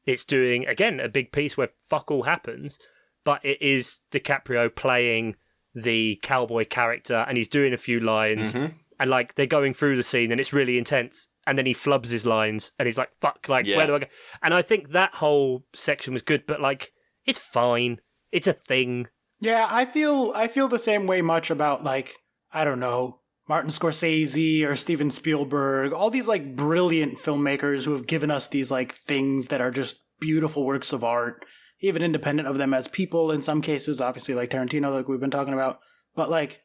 it's doing, again, a big piece where fuck all happens, but it is DiCaprio playing the cowboy character, and he's doing a few lines, and like they're going through the scene, and it's really intense, and then he flubs his lines, and he's like, "Fuck, like where do I go?" And I think that whole section was good, but like it's fine, it's a thing. Yeah, I feel the same way much about like, I don't know, Martin Scorsese or Steven Spielberg, all these like brilliant filmmakers who have given us these like things that are just beautiful works of art, even independent of them as people in some cases, obviously like Tarantino, like we've been talking about. But like,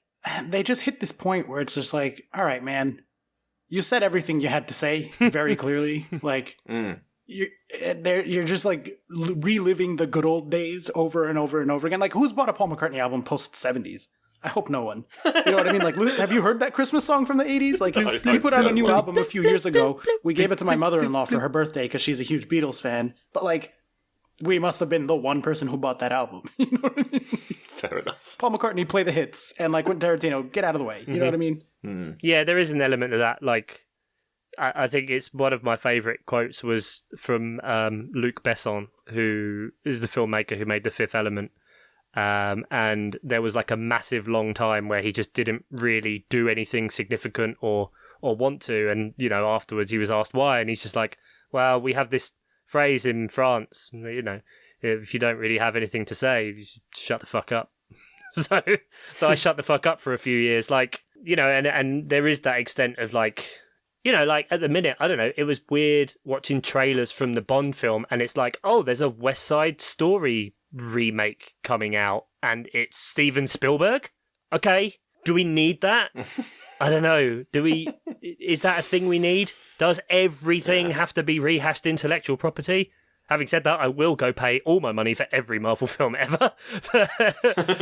they just hit this point where it's just like, all right, man, you said everything you had to say very clearly. Like, you're just like reliving the good old days over and over and over again. Like, who's bought a Paul McCartney album post 70s? I hope no one. You know what I mean? Like, have you heard that Christmas song from the 80s? Like, he put out a new album a few years ago. We gave it to my mother-in-law for her birthday because she's a huge Beatles fan. But like, we must have been the one person who bought that album. You know what I mean? Fair enough. Paul McCartney, play the hits. And like Quentin Tarantino, get out of the way. You know what I mean? Yeah, there is an element of that. Like, I think it's one of my favourite quotes was from Luc Besson, who is the filmmaker who made The Fifth Element. And there was like a massive long time where he just didn't really do anything significant or want to. And, you know, afterwards he was asked why. And he's just like, well, we have this phrase in France, you know, if you don't really have anything to say, you should shut the fuck up. So I shut the fuck up for a few years. Like, you know, and there is that extent of like, you know, like at the minute, I don't know, it was weird watching trailers from the Bond film and it's like, oh, there's a West Side Story remake coming out and it's Steven Spielberg. Okay, do we need that? I don't know. Is that a thing we need? Does everything have to be rehashed intellectual property? Having said that, I will go pay all my money for every Marvel film ever.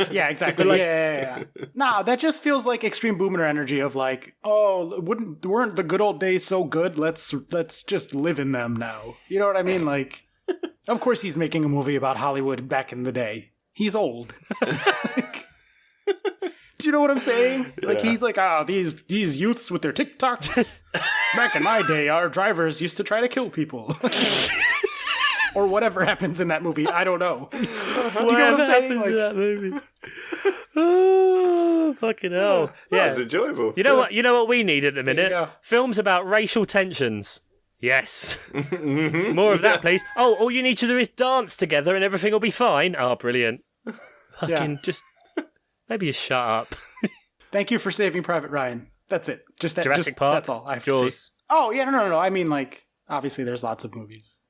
Yeah, exactly. Like, yeah. Nah, that just feels like extreme boomer energy of like, oh, weren't the good old days so good? Let's just live in them now. You know what I mean? Like, of course he's making a movie about Hollywood back in the day. He's old. Like, do you know what I'm saying? Like, he's like, these youths with their TikToks. Back in my day, our drivers used to try to kill people. Or whatever happens in that movie. I don't know. Do you know what I'm saying? Like, in that movie? Oh, fucking hell. Yeah. That's enjoyable. You know what? You know what we need at the minute? Films about racial tensions. Yes. More of that, please. Oh, all you need to do is dance together and everything will be fine. Oh, brilliant. Fucking just... Maybe you shut up. Thank you for saving Private Ryan. That's it. Just that. Jurassic Park. That's all I have to Jaws. say. Oh, yeah, no. I mean, like, obviously there's lots of movies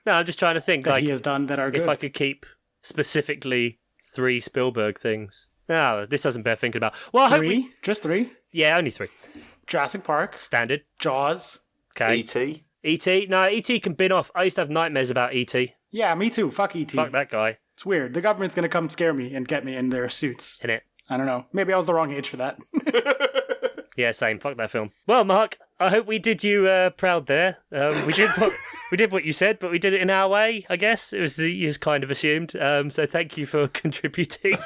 No, I'm just trying to think. that Like, he has done that are good. if I could keep specifically 3 Spielberg things. No, this doesn't bear thinking about. Well, I hope we... Just 3? Yeah, only 3. Jurassic Park. Standard. Jaws. Okay. E.T. E.T. No, E.T. can bin off. I used to have nightmares about E.T. Yeah, me too. Fuck E.T. Fuck that guy. It's weird. The government's going to come scare me and get me in their suits. In it. I don't know. Maybe I was the wrong age for that. Yeah, same. Fuck that film. Well, Mark, I hope we did you proud there. We did what you said, but we did it in our way, I guess. It was kind of assumed. So thank you for contributing.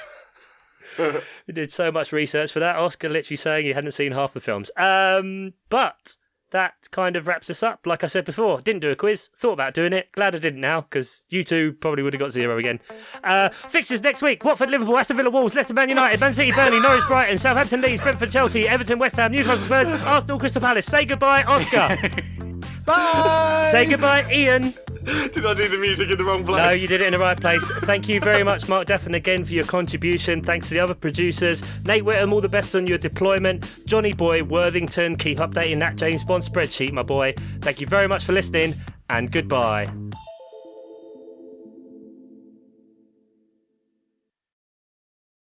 We did so much research for that. Oscar literally saying he hadn't seen half the films. But that kind of wraps us up. Like I said before, didn't do a quiz. Thought about doing it. Glad I didn't now, because you two probably would have got 0 again. Fixtures next week. Watford, Liverpool, Aston Villa, Wolves, Leicester, Man United, Man City, Burnley, Norwich, Brighton, Southampton, Leeds, Brentford, Chelsea, Everton, West Ham, Newcastle, Spurs, Arsenal, Crystal Palace. Say goodbye, Oscar. Bye! Say goodbye, Ian. Did I do the music in the wrong place? No, you did it in the right place. Thank you very much, Mark Duffin, again for your contribution. Thanks to the other producers. Nate Whittam, all the best on your deployment. Johnny Boy Worthington, keep updating that James Bond spreadsheet, my boy. Thank you very much for listening, and goodbye.